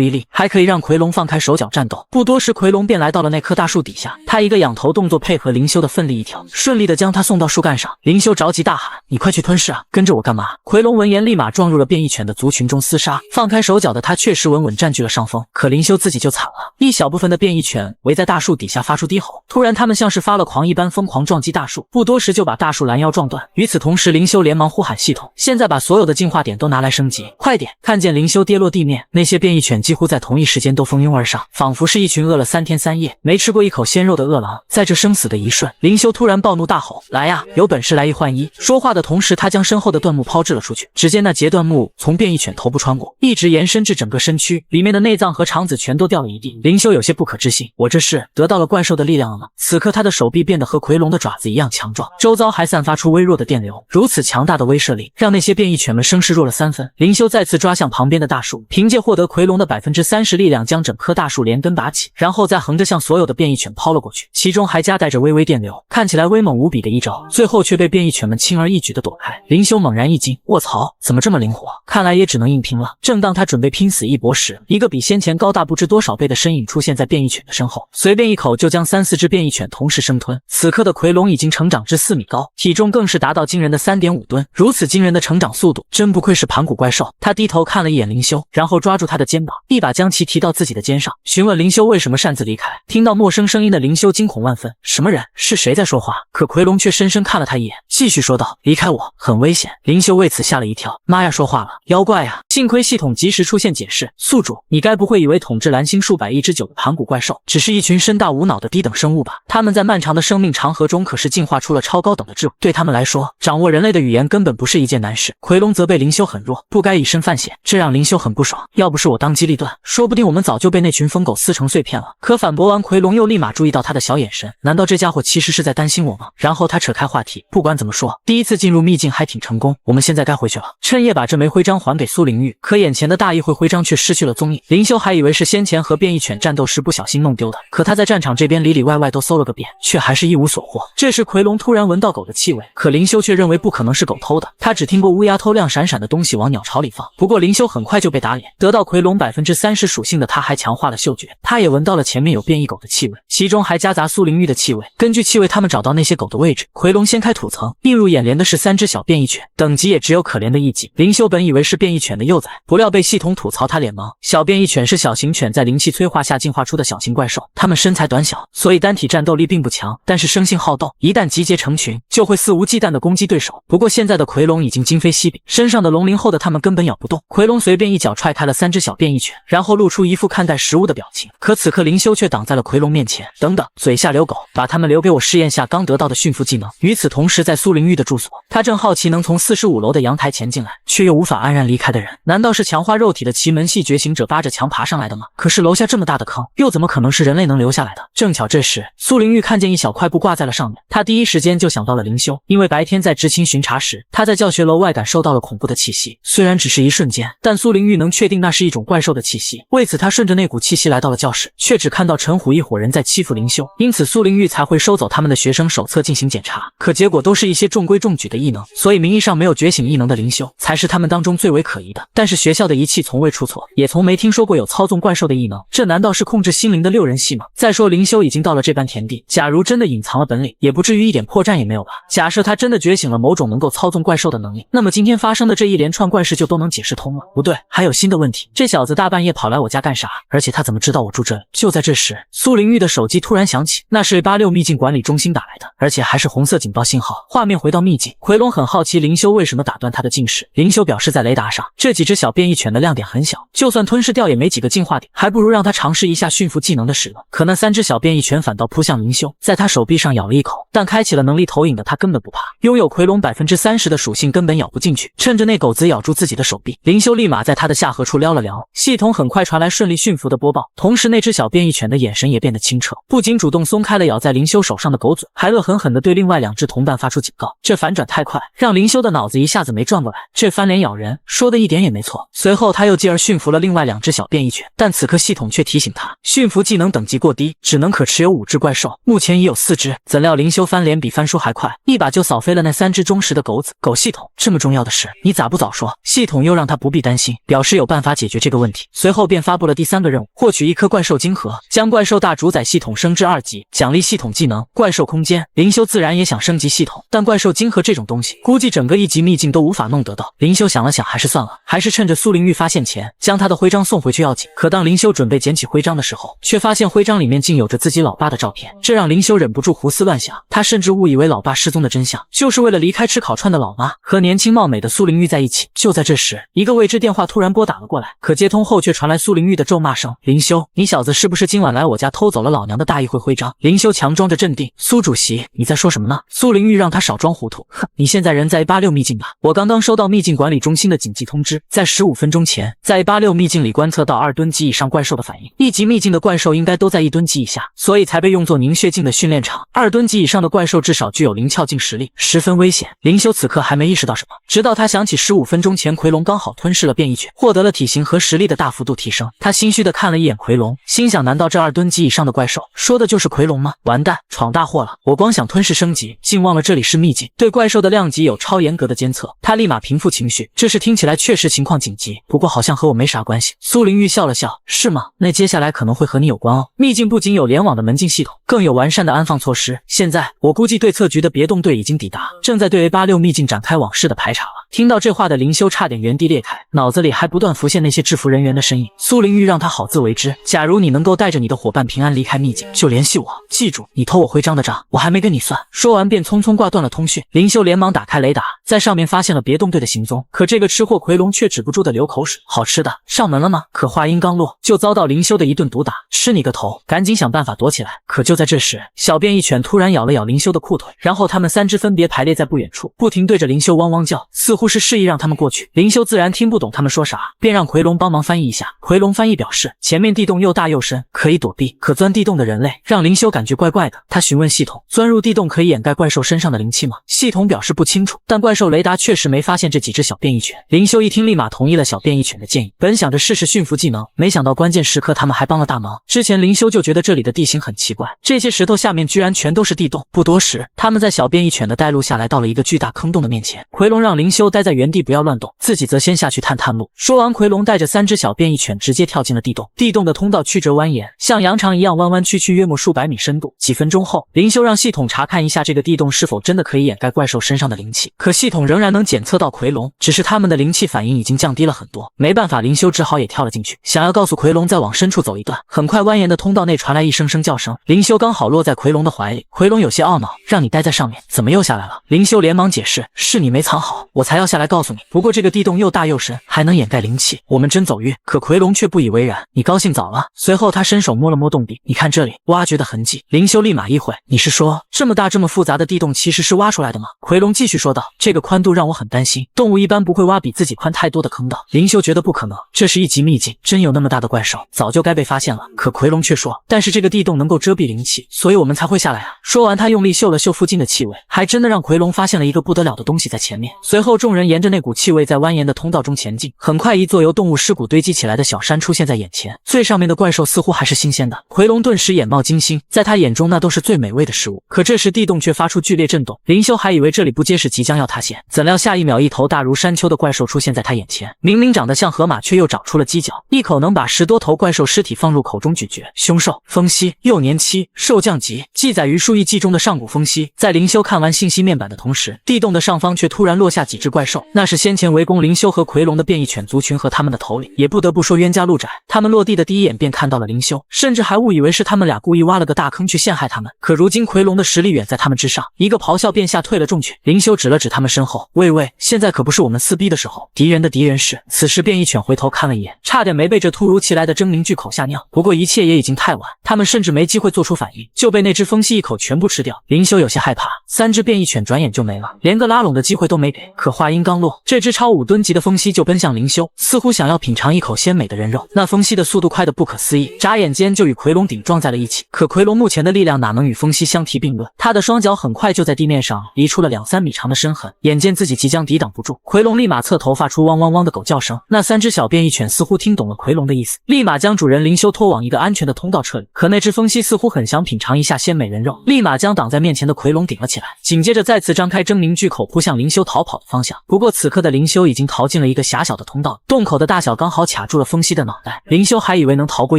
意力，还可以让奎龙放开手脚战斗。不多时，奎龙便来到了那棵大树底下，他一个仰头动作配合灵修的奋力一挑，顺利的将他送到树干上。灵修着急大喊：“你快去吞噬啊，跟着我干嘛？”奎龙闻言立马撞入了变异犬的族群中厮杀，放开手脚的他确实稳稳占据了上风，可灵修自己就惨了。一小部分的变异犬围在大树底下发出低吼，突然他们像是发了狂一般疯狂撞击大树，不多时就把大树拦腰撞断。与此同时，灵修连忙呼喊系统，现在把所有的进化点都拿来升级，快点！看见灵修跌落地面，那些变异犬几乎在同一时间都蜂拥而上，仿佛是一群饿了3天3夜没吃过一口鲜肉的饿狼。在这生死的一瞬，灵修突然暴怒大吼：“来呀，有本事来一换一！”说话的同时，他将身后的断木抛掷了出去。只见那截断木从变异犬头部穿过，一直延伸至整个身躯，里面的内脏和肠子全都掉了一地。灵修有些不可置信，我这是得到了怪兽的力量了吗？此刻他的手臂变得和奎龙的爪子一样强壮，周遭还散发出微弱的电流，如此强大的威慑力让那些变异犬们声势弱了3分。灵修再次抓向旁边的大树，凭借获得奎龙的30%力量将整棵大树连根拔起，然后再横着向所有的变异犬抛了过去，其中还夹带着微微电流，看起来威猛无比的一招，最后却被变异犬们轻而易举地躲开。灵修猛然一惊，卧槽，怎么这么灵活？看来也只能硬拼了。正当他准备拼死一搏时，一个比先前高大不知多少倍的身影出现在变异犬的身后，随便一口就将3、4只变异犬同时生吞。此刻的奎龙已经成长至4米高，体重更是达到惊人的3.5吨，如此惊人的成长速度，真不愧是盘古怪兽。他低头看了一眼灵修，然后抓住他的肩膀，一把将其提到自己的肩上，询问灵修为什么擅自离开。听到陌生声音的灵修惊恐万分，什么人？是谁在说话？可奎龙却深深看了他一眼，继续说道：“离开我，很危险。”灵修为此吓了一跳，妈呀，说话了，妖怪呀！幸亏系统及时出现解释，宿主，你该不会以为统治蓝星数百亿之久的盘古怪兽只是一群身大无脑的低等生物吧？他们在漫长的生命长河中可是进化出了超高等的智慧，对他们来说，掌握人类的语言根本不是一件难事。奎龙责备灵修很弱，不该以身犯险，这让灵修很不爽。要不是我当机立断，说不定我们早就被那群疯狗撕成碎片了。可反驳完，奎龙又立马注意到他的小眼神，难道这家伙其实是在担心我吗？然后他扯开话题，不管怎么说，第一次进入秘境还挺成功，我们现在该回去了。趁夜把这枚徽章还给苏灵玉，可眼前的大议会徽章却失去了踪影。灵修还以为是先前和变异犬战斗时不小心弄丢的，可他在战场这边里里外外都搜了个遍，却还是一无所获。这时奎龙突然闻到狗的气味，可灵修却认为不可能是狗偷的，他只听过乌鸦偷亮闪闪的东西往鸟巢里放。不过灵修很快就被打脸，得到奎龙30%属性的他还强化了嗅觉，他也闻到了前面有变异狗的气味，其中还夹杂苏灵玉的气味。根据气味他们找到那些狗的位置，奎龙掀开土层，映入眼帘的是3只小变异犬，等级也只有可怜的1级。灵修本以为是变异犬的幼崽，不料被系统吐槽他脸盲。小变异犬是小型犬在灵气催化下进化出的小型怪兽，它们身材短小，所以单体战斗力并不强，但是生性好斗，一旦集结成群，就会肆无忌惮地攻击对手。不过现在的奎龙已经今非昔比，身上的龙鳞厚的他们根本咬不动。奎龙随便一脚踹开了3只小变异犬，然后露出一副看待食物的表情。可此刻灵修却挡在了奎龙面前，等等，嘴下留狗，把他们留给我试验下刚得到的驯服技能。与此同时，在苏灵玉的住所，他正好奇能从45楼的阳台前进来，却又无法安然离开的人，难道是强化肉体的奇门系觉醒者扒着墙爬上来的吗？可是楼下这么大的坑，又怎么可能是人类能留下来的？正巧这时，苏灵玉看见一小块布挂在了上面，他第一时间就想到了灵修，因为白天在执勤巡查时，他在教学楼外感受到了恐怖的气息，虽然只是一瞬间，但苏灵玉能确定那是一种怪兽的气息。为此，他顺着那股气息来到了教室，却只看到陈虎一伙人在欺负灵修，因此苏灵玉才会收走他们的学生手册进行检查。可结果都是一些中规中矩的异能，所以名义上没有觉醒异能的灵修才是他们当中最为可疑的。但是学校的仪器从未出错，也从没听说过有操纵怪兽的异能，这难道是控制心灵的6人系吗？再说灵修已经到了这般田地，假如真的隐藏了本领，也不至于一点破绽也没有吧？假设他真的觉醒了某种能够操纵怪兽的能力，那么今天发生的这一连串怪事就都能解释通了。不对，还有新的问题，这小子大半夜跑来我家干啥？而且他怎么知道我住这里？就在这时，苏灵玉的手机突然响起，那是86秘境管理中心打来的，而且还是红色警报信号。画面回到秘境，奎龙很好奇灵修为什么打断他的进食。灵修表示在雷达上，这几只小变异犬的亮点很小，就算吞噬掉也没几个进化点，还不如让他尝试一下驯服技能的使用。可那3只小变异异犬反倒扑向灵修，在他手臂上咬了一口，但开启了能力投影的他根本不怕，拥有奎龙30%的属性根本咬不进去。趁着那狗子咬住自己的手臂，灵修立马在他的下颌处撩了撩，系统很快传来顺利驯服的播报，同时那只小变异犬的眼神也变得清澈，不仅主动松开了咬在灵修手上的狗嘴，还恶狠狠地对另外2只同伴发出警告。这反转太快，让灵修的脑子一下子没转过来，这翻脸咬人说的一点也没错。随后他又继而驯服了另外2只小变异犬，但此刻系统却提醒他，驯服技能等级过低，只能可持有5只怪兽，目前已有4只。怎料灵修翻脸比翻书还快，一把就扫飞了那3只忠实的狗子。狗系统，这么重要的事你咋不早说？系统又让他不必担心，表示有办法解决这个问题。随后便发布了第3个任务，获取1颗怪兽晶核，将怪兽大主宰系统升至2级，奖励系统技能怪兽空间。灵修自然也想升级系统，但怪兽晶核这种东西估计整个1级秘境都无法弄得到。灵修想了想，还是算了，还是趁着苏灵玉发现前将他的徽章送回去要紧。可当灵修准备捡起徽章的时候，却发现徽章里面竟有着自己老爸的照片，这让灵修忍不住胡思乱想。他甚至误以为老爸失踪的真相就是为了离开吃烤串的老妈和年轻貌美的苏灵玉在一起。就在这时，一个未知电话突然拨打了过来，可接通后却传来苏灵玉的咒骂声：灵修，你小子是不是今晚来我家偷走了老娘的大议会徽章？灵修强装着镇定，苏主席，你在说什么呢？苏灵玉让他少装糊涂，哼，你现在人在 A86 秘境吧？我刚刚收到秘境管理中心的紧急通知，在15分钟前，在 A86 秘境里观测到2吨级以上怪兽的反应，1级秘境的怪兽应该都在1吨级以下，所以才被用作凝血境的训练场。2吨级以上的怪兽至少具有灵窍境实力，十分危险。灵修此刻还没意识到什么，直到他想起15分钟前奎龙刚好吞噬了变异犬，获得了体型和实力的大幅度提升。他心虚地看了一眼奎龙，心想难道这2吨级以上的怪兽说的就是奎龙吗？完蛋，闯大祸了！我光想吞噬升级，竟忘了这里是秘境，对怪兽的量级有超严格的监测。他立马平复情绪，这事听起来确实情况紧急，不过好像和我没啥关系。苏灵玉笑了笑，是吗？那接下来可能会和你有关哦。秘境不仅有联网的门禁系统，更有完善的安放措施。现在我估计对策局的别动队已经抵达，正在对 A86 秘境展开往事的排查了。听到这话的灵修差点原地裂开，脑子里还不断浮现那些制服人员的身影。苏灵玉让他好自为之，假如你能够带着你的伙伴平安离开秘境，就联系我。记住，你偷我徽章的账，我还没跟你算。说完便匆匆挂断了通讯。灵修连忙打开雷达，在上面发现了别动队的行踪，可这个吃货奎龙却止不住的流口水。好吃的上门了吗？可话音刚落，就遭到灵修的一顿毒打。吃你个头！赶紧想办法躲起来。可就在这时，小变异犬突然咬了咬灵修的裤腿，然后他们3只分别排列在不远处，不停对着灵修汪汪叫，似乎是示意让他们过去。灵修自然听不懂他们说啥，便让奎龙帮忙翻译一下。奎龙翻译表示，前面地洞又大又深，可以躲避，可钻地洞的人类让灵修感觉怪怪的。他询问系统，钻入地洞可以掩盖怪兽身上的灵气吗？系统表示不清楚，但怪兽雷达确实没发现这几只小变异犬。灵修一听立马同意了小变异犬的建议，本想着试试驯服技能，没想到关键时刻他们还帮了大忙。之前灵修就觉得这里的地形很奇怪，这些石头下面居然全都是地洞。不多时，他们在小变异犬的带路下来到了一个巨大坑洞的面前。奎龙让灵修待在原地不要乱动，自己则先下去探路。说完，奎龙带着3只小变异犬直接跳进了地洞。地洞的通道曲折蜿蜒，像羊肠一样弯弯曲曲，约莫数百米深度。几分钟后，灵修让系统查看一下这个地洞是否真的可以掩盖怪兽身上的灵气，可系统仍然能检测到奎龙，只是他们的灵气反应已经降低了很多。没办法，灵修只好也跳了进去，想要告诉奎龙再往深处走一段。很快，蜿蜒的通道内传来一声声叫声，灵修刚好落在奎龙的怀里。奎龙有些懊恼，让你待在上面，怎么又下来了？灵修连忙解释，是你没藏好，我才要下来告诉你。不过这个地洞又大又深，还能掩盖灵气，我们真走运。可奎龙却不以为然，你高兴早了。随后他伸手摸了摸洞壁，你看这里挖掘的痕迹。灵修立马意会，你是说这么大这么复杂的地洞其实是挖出来的吗？奎龙继续说道，这个宽度让我很担心，动物一般不会挖比自己宽太多的坑道。灵修觉得不可能，这是1级秘境，真有那么大的怪兽，早就该被发现了。可奎龙却说，但是这个地洞能够遮蔽灵气，所以我们才会下来啊。说完，他用力嗅了嗅附近的气味，还真的让奎龙发现了一个不得了的东西在前面。随后众人沿着那股气味在蜿蜒的通道中前进，很快一座由动物尸骨堆积起来的小山出现在眼前，最上面的怪兽似乎还是新鲜的。奎龙顿时眼冒金星，在他眼中那都是最美味的食物。可这时地洞却发出剧烈震动，灵修还以为这里不结实即将要塌陷，怎料下一秒一头大如山丘的怪兽出现在他眼前，明明长得像河马，却又长出了犄角，一口能把10多头怪兽尸体放入口中咀嚼。凶兽风息，幼年期，兽降级，记载于数亿记中的上古风息。在灵修看完信息面板的同时，地洞的上方却突然落下几只怪兽，那是先前围攻灵修和奎龙的变异犬族群和他们的头领。也不得不说冤家路窄，他们落地的第一眼便看到了灵修，甚至还误以为是他们俩故意挖了个大坑去陷害他们。可如今奎龙的实力远在他们之上，一个咆哮便吓退了众犬。灵修指了指他们身后，喂，现在可不是我们撕逼的时候，敌人的敌人是。此时变异犬回头看了一眼，差点没被这突如其来的狰狞巨口吓尿。不过一切也已经太晚，他们甚甚至没机会做出反应，就被那只风息一口全部吃掉。林修有些害怕，3只变异犬转眼就没了，连个拉拢的机会都没给。可话音刚落，这只超5吨级的风息就奔向林修，似乎想要品尝一口鲜美的人肉。那风息的速度快得不可思议，眨眼间就与奎龙顶撞在了一起。可奎龙目前的力量哪能与风息相提并论？他的双脚很快就在地面上离出了2-3米长的深痕，眼见自己即将抵挡不住，奎龙立马侧头发出汪汪汪的狗叫声。那3只小变异犬似乎听懂了奎龙的意思，立马将主人林修拖往一个安全的通道撤离。可那只风息似乎很想品尝一下鲜美人肉，立马将挡在面前的奎龙顶了起来，紧接着再次张开狰狞巨口扑向林修逃跑的方向。不过此刻的林修已经逃进了一个狭小的通道，洞口的大小刚好卡住了风息的脑袋。林修还以为能逃过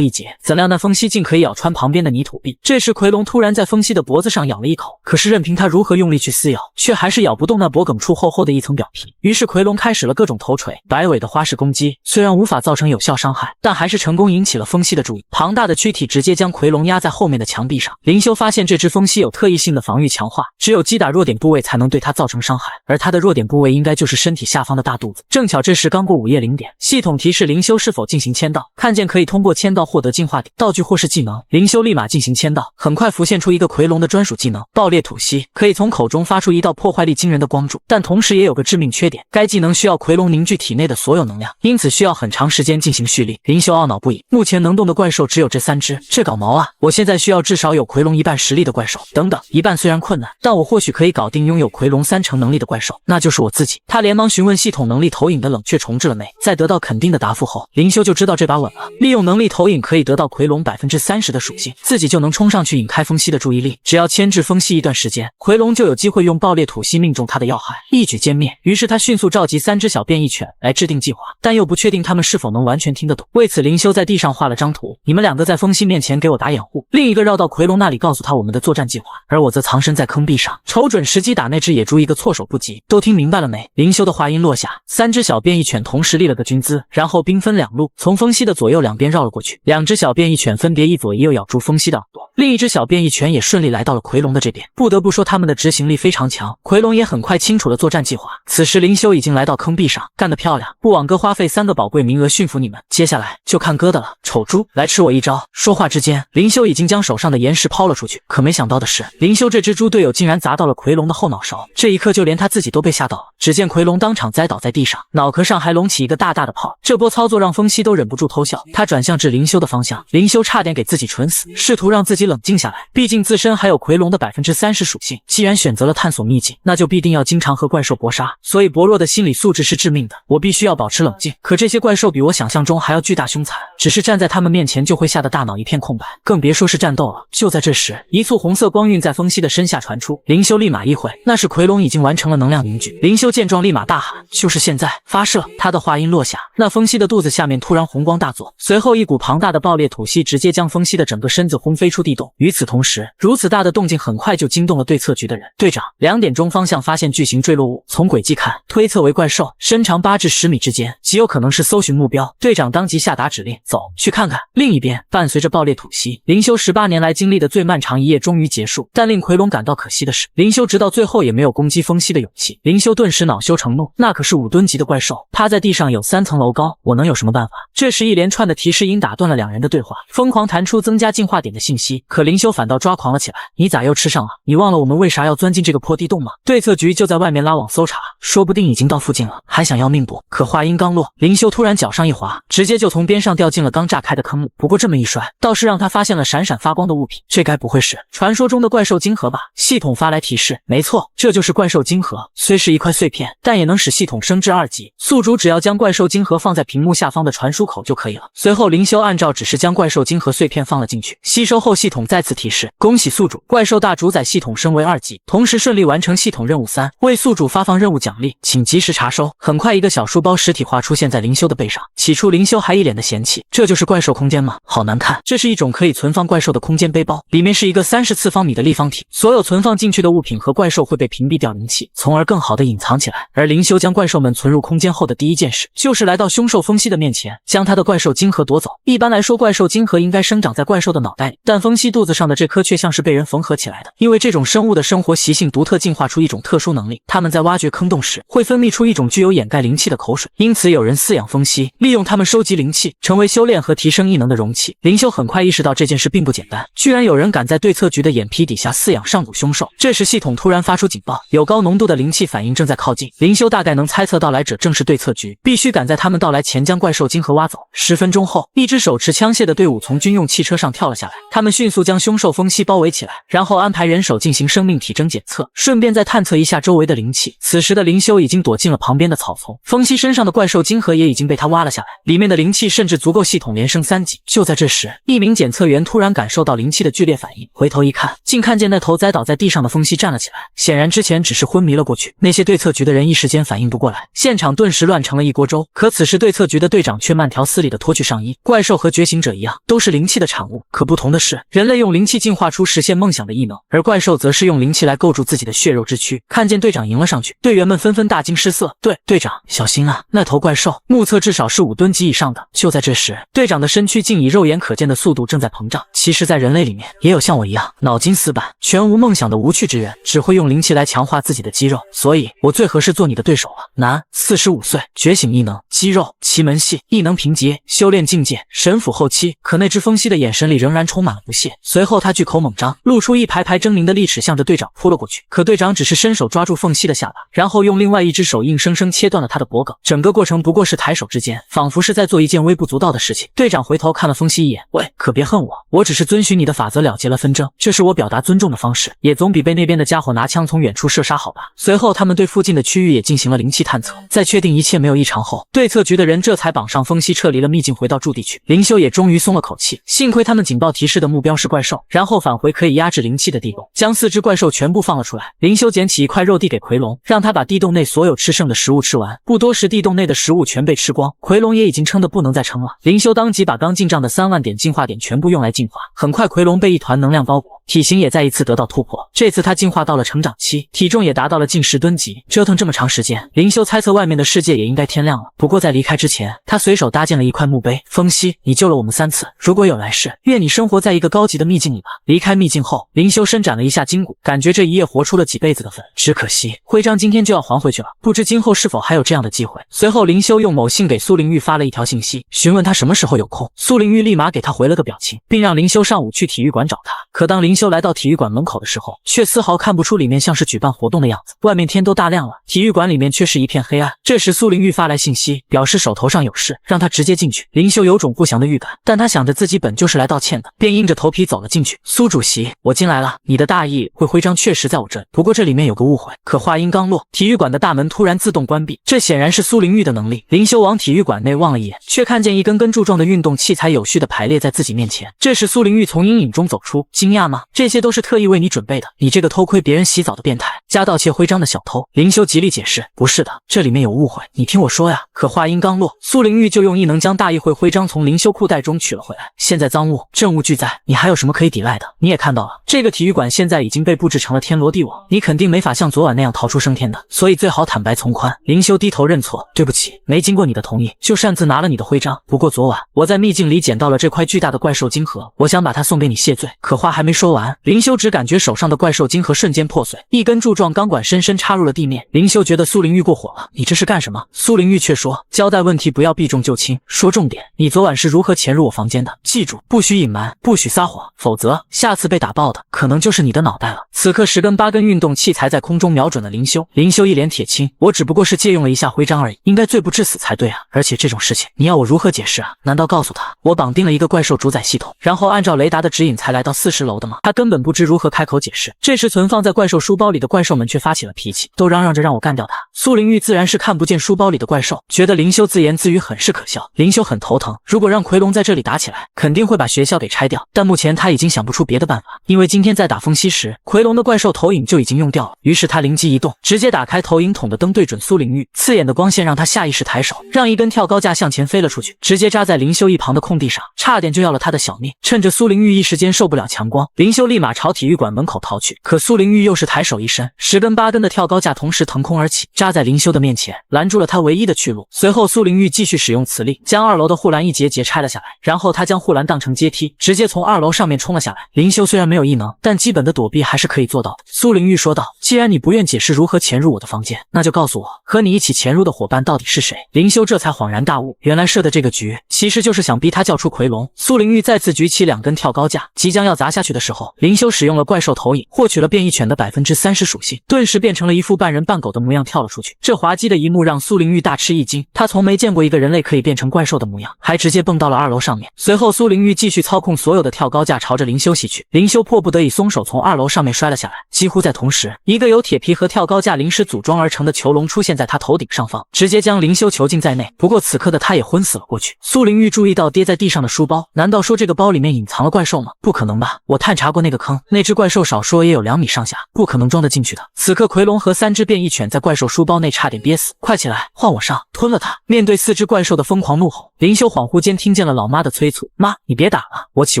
一劫，怎料那风息竟可以咬穿旁边的泥土壁。这时奎龙突然在风息的脖子上咬了一口，可是任凭他如何用力去撕咬，却还是咬不动那脖梗处厚厚的一层表皮。于是奎龙开始了各种头锤、摆尾的花式攻击，虽然无法造成有效伤害，但还是成功引起了风息的注意。庞大的躯体直接将奎龙压在后面的墙壁上。林修发现这只风息有特异性的防御强化，只有击打弱点部位才能对它造成伤害，而它的弱点部位应该就是身体下方的大肚子。正巧这时刚过午夜0点，系统提示林修是否进行签到，看见可以通过签到获得进化点、道具或是技能，林修立马进行签到。很快浮现出一个奎龙的专属技能爆裂吐息，可以从口中发出一道破坏力惊人的光柱，但同时也有个致命缺点，该技能需要奎龙凝聚体内的所有能量，因此需要很长时间进行蓄力。林修懊恼不已，目前能动的怪兽只有这3只，这搞毛啊！我现在需要至少有奎龙1半实力的怪兽。等等，1半虽然困难，但我或许可以搞定拥有奎龙3成能力的怪兽，那就是我自己。他连忙询问系统能力投影的冷却重置了没，在得到肯定的答复后，林修就知道这把稳了。利用能力投影可以得到奎龙30%的属性，自己就能冲上去引开风息的注意力。只要牵制风息一段时间，奎龙就有机会用爆裂吐息命中他的要害，一举歼灭。于是他迅速召集3只小变异犬来制定计划，但又不确定他们是否能完全听得懂。为此林修在地上画了张图，你们2个在风息面前给我打掩护，另一个绕到奎龙那里告诉他我们的作战计划，而我则藏身在坑壁上，瞅准时机打那只野猪一个措手不及。都听明白了没？林修的话音落下，3只小变异犬同时立了个军姿，然后兵分2路，从风息的左右两边绕了过去。2只小变异犬分别一左一右咬住风息的耳朵，另一只小变异犬也顺利来到了奎龙的这边。不得不说他们的执行力非常强，奎龙也很快清楚了作战计划。此时林修已经来到坑壁上，干得漂亮！不枉哥花费3个宝贵名额驯服你们，接下来就看哥的了，丑猪，来吃我一招！说话之间，林修已经将手上的岩石抛了出去，可没想到的是，林修这只猪队友竟然砸到了奎龙的后脑勺，这一刻就连他自己都被吓到了。只见奎龙当场栽倒在地上，脑壳上还隆起一个大大的泡。这波操作让风息都忍不住偷笑，他转向至林修的方向，林修差点给自己蠢死，试图让自己冷静下来，毕竟自身还有奎龙的30%属性，既然选择了探索秘境，那就必定要经常和怪兽搏杀，所以薄弱的心理素质是致命的，我必须要保持冷静。可这些怪兽比我想象中还要巨大凶残，只是站在他们面前就会吓得大脑一片空白，更别说是战斗了。就在这时，一簇红色光晕在风息的身下传出，林修立马意会，那是奎龙已经完成了能量凝聚。林修见状立马大喊，就是现在，发射！他的话音落下，那风息的肚子下面突然红光大作，随后一股庞大的爆裂吐息直接将风息的整个身子轰飞出地洞。与此同时，如此大的动静很快就惊动了对侧局的人。队长，2点钟方向发现巨型坠落物，从轨迹看，推测为怪兽，身长8至10米之间，极有可能是搜寻目标。队长当即下达指令，走去看看。另一边，伴随着爆裂吐息，林修18年来经历的最漫长一夜终于结束。但令奎龙感到可惜的是，林修直到最后也没有攻击风息的勇气。林修顿时恼羞成怒，那可是5吨级的怪兽，趴在地上有3层楼高，我能有什么办法？这时一连串的提示音打断了2人的对话，疯狂弹出增加进化点的信息。可林修反倒抓狂了起来，你咋又吃上了？你忘了我们为啥要钻进这个破地洞吗？对策局就在外面拉网搜查，说不定已经到附近了，还想要命不？可话音刚落，林修突然脚上一滑，直接就从边上掉进了刚炸开的坑里。不过这么一摔，倒是让他发现了闪闪发光的物品，这该不会是传说中的怪兽晶核吧？系统发来提示，没错，这就是怪兽晶核，虽是一块碎片，但也能使系统升至2级。宿主只要将怪兽晶核放在屏幕下方的传输口就可以了。随后林修按照指示将怪兽晶核碎片放了进去，吸收后系统再次提示，恭喜宿主，怪兽大主宰系统升为2级，同时顺利完成系统任务3，为宿主发放任务奖励，请及时查收。很快一个小书包实体化出现在林修的背上，起初林修还一脸的嫌弃，这就是怪兽空间吗？好难看。这是一种可以存放怪兽的空间背包，里面是一个30次方米的立方体，所有存放进去的物品和怪兽会被屏蔽掉灵气，从而更好的隐藏起来。而林修将怪兽们存入空间后的第一件事，就是来到凶兽风息的面前，将他的怪兽晶核夺走。一般来说，怪兽晶核应该生长在怪兽的脑袋里，但风息熙肚子上的这颗却像是被人缝合起来的，因为这种生物的生活习性独特，进化出一种特殊能力，它们在挖掘坑洞时会分泌出一种具有掩盖灵气的口水，因此有人饲养风息，利用它们收集灵气，成为修炼和提升异能的容器。灵修很快意识到这件事并不简单，居然有人敢在对策局的眼皮底下饲养上古凶兽。这时系统突然发出警报，有高浓度的灵气反应正在靠近。灵修大概能猜测到来者正是对策局，必须赶在他们到来前将怪兽金盒挖走。10分钟后，一支手持枪械的队伍从军用汽车上跳了下来，他们迅速将凶兽风息包围起来，然后安排人手进行生命体征检测，顺便再探测一下周围的灵气。此时的灵修已经躲进了旁边的草丛，风息身上的怪兽金盒也已经被他挖了下来，里面的灵气甚至足够系统连升3级。就在这时，一名检测员突然感受到灵气的剧烈反应，回头一看，竟看见那头栽倒在地上的风息站了起来，显然之前只是昏迷了过去。那些对策局的人一时间反应不过来，现场顿时乱成了一锅粥。可此时对策局的队长却慢条斯理地脱去上衣。怪兽和觉醒者一样，都是灵气的产物，可不同的是，人类用灵气进化出实现梦想的异能，而怪兽则是用灵气来构筑自己的血肉之躯。看见队长迎了上去，队员们纷纷大惊失色。队长小心啊，那头怪兽目测至少是5吨级以上的。就在这时，队长的身躯竟以肉眼可见的速度正在膨胀。其实在人类里面也有像我一样脑筋死板全无梦想的无趣之人，只会用灵气来强化自己的肌肉，所以我最合适做你的对手了。男，45岁，觉醒异能肌肉奇门系，异能评级修炼境界神府后期。可那只风息的眼神里仍然充满了不屑，随后他巨口猛张，露出一排排狰狞的利齿，向着队长扑了过去。可队长只是伸手抓住凤息的下巴，然后用另外一只手硬生生切断了他的脖颈。整个过程不过是抬手之间，仿佛是在做一件微不足道的事情。队长回头看了风息一眼，喂，可别恨我，我只是遵循你的法则了结了纷争，这是我表达尊重的方式，也总比被那边的家伙拿枪从远处射杀好吧。随后他们对附近的区域也进行了灵气探测，在确定一切没有异常后，对策局的人这才绑上风息撤离了秘境，回到驻地去。灵修也终于松了口气，幸亏他们警报提示的目标是怪兽，然后返回可以压制灵气的地洞，将4只怪兽全部放了出来。灵修捡起一块肉递给奎龙，让他把地洞内所有吃剩的食物吃完。不多时，地洞内的食物全被吃光，奎龙也已经撑得不能再撑了。灵修当即把刚进账的3万点进化点全部用来进化，很快奎龙被一团能量包裹，体型也再一次得到突破。这次他进化到了成长期，体重也达到了近10吨级。折腾这么长时间，灵修猜测外面的世界也应该天亮了。不过在离开之前，他随手搭建了一块墓碑，风息，你救了我们3次，如果有来世，愿你生活在一个高级的秘境里吧。离开秘境后，灵修伸展了一下筋骨，感觉这一夜活出了几辈子的分。只可惜徽章今天就要还回去了，不知今后是否还有这样的机会。随后灵修用某信给苏灵玉发了一条信息，询问他什么时候有空。苏灵玉立马给他回了个表情，并让灵修上午去体育馆找他。可当灵修来到体育馆门口的时候，却丝毫看不出里面像是举办活动的样子。外面天都大亮了，体育馆里面却是一片黑暗。这时苏灵玉发来信息，表示手头上有事，让他直接进去。灵修有种不祥的预感，但他想着自己本就是来道歉的，便硬着头皮走了进去。苏主席，我进来了，你的大义会徽章确实在我这里，不过这里面有个误会。可话音刚落，体育馆的大门突然自动关闭，这显然是苏灵玉的能力。灵修往体育馆内望了一眼，却看见一根根柱状的运动器材有序的排列在自己面前。这时苏灵玉从阴影中走出，惊讶吗？这些都是特意为你准备的，你这个偷窥别人洗澡的变态，加盗窃徽章的小偷。灵修极力解释，不是的，这里面有误会，你听我说呀。可话音刚落，苏灵玉就用异能将大议会徽章从灵修裤袋中取了回来。现在赃物证物俱在，你还有什么可以抵赖的？你也看到了，这个体育馆现在已经被布置成了天罗地网，你肯定没法像昨晚那样逃出升天的，所以最好坦白从宽。灵修低头认错，对不起，没经过你的同意就擅自拿了你的徽章。不过昨晚我在秘境里捡到了这块巨大的怪兽金盒，我想把它送给你谢罪。可话还没说完，灵修只感觉手上的怪兽金盒瞬间破碎，一根柱状钢管深深插入了地面。灵修觉得苏灵玉过火了，你这是干什么？苏灵玉却说，交代问题不要避重就轻，说重点，你昨晚是如何潜入我房间的？记住，不许隐瞒，不许撒谎，否则下次被打爆的可能就是你的脑袋了。此刻10根8根运动器材在空中瞄准了灵修，灵修一脸铁青，我只不过是借用了一下徽章而已，应该罪不至死才对啊，而且这种事情你要我如何解释啊？难道告诉他我绑定了一个怪兽主宰系统，然后按照雷达的指引才来到40楼的吗？他根本不知如何开口解释。这时存放在怪兽书包里的怪兽们却发起了脾气，都嚷嚷着让我干掉他。苏灵玉自然是看不见书包里的怪兽，觉得灵修自言自语很是可笑。灵修很头疼，如果让奎龙在这里打起来，肯定会把学校给拆掉，但目前他已经想不出别的办法，因为今天在打风息时，奎龙的怪兽投影就已经用掉了。于是他灵机一动，直接打开投影筒的灯对准苏灵玉，刺眼的光线让他下意识抬手，让一根跳高架向前飞了出去，直接扎在灵修一旁的空地上，差点就要了他的小命。趁着苏灵玉一时间受不了强光，灵林修立马朝体育馆门口逃去，可苏灵玉又是抬手一伸，10根8根的跳高架同时腾空而起，扎在林修的面前，拦住了他唯一的去路。随后苏灵玉继续使用磁力，将2楼的护栏一节节拆了下来，然后他将护栏当成阶梯，直接从2楼上面冲了下来。林修虽然没有异能，但基本的躲避还是可以做到的。苏灵玉说道：“既然你不愿解释如何潜入我的房间，那就告诉我，和你一起潜入的伙伴到底是谁？”林修这才恍然大悟，原来设的这个局其实就是想逼他叫出奎龙。苏灵玉再次举起2根跳高架，即将要砸下去的时候，林修使用了怪兽投影，获取了变异犬的30%属性，顿时变成了一副半人半狗的模样跳了出去。这滑稽的一幕让苏灵玉大吃一惊，他从没见过一个人类可以变成怪兽的模样，还直接蹦到了2楼上面。随后苏灵玉继续操控所有的跳高架朝着林修袭去，林修迫不得已松手，从2楼上面摔了下来。几乎在同时，一个由铁皮和跳高架临时组装而成的囚笼出现在他头顶上方，直接将林修囚禁在内。不过此刻的他也昏死了过去。苏灵玉注意到跌在地上的书包，难道说这个包里面隐藏了怪兽吗？不可能吧，我探查过那个坑，那只怪兽少说也有2米上下，不可能装得进去的。此刻奎龙和3只变异犬在怪兽书包内差点憋死。快起来，换我上，吞了它！面对4只怪兽的疯狂怒吼，林修恍惚间听见了老妈的催促：“妈，你别打了，我起。”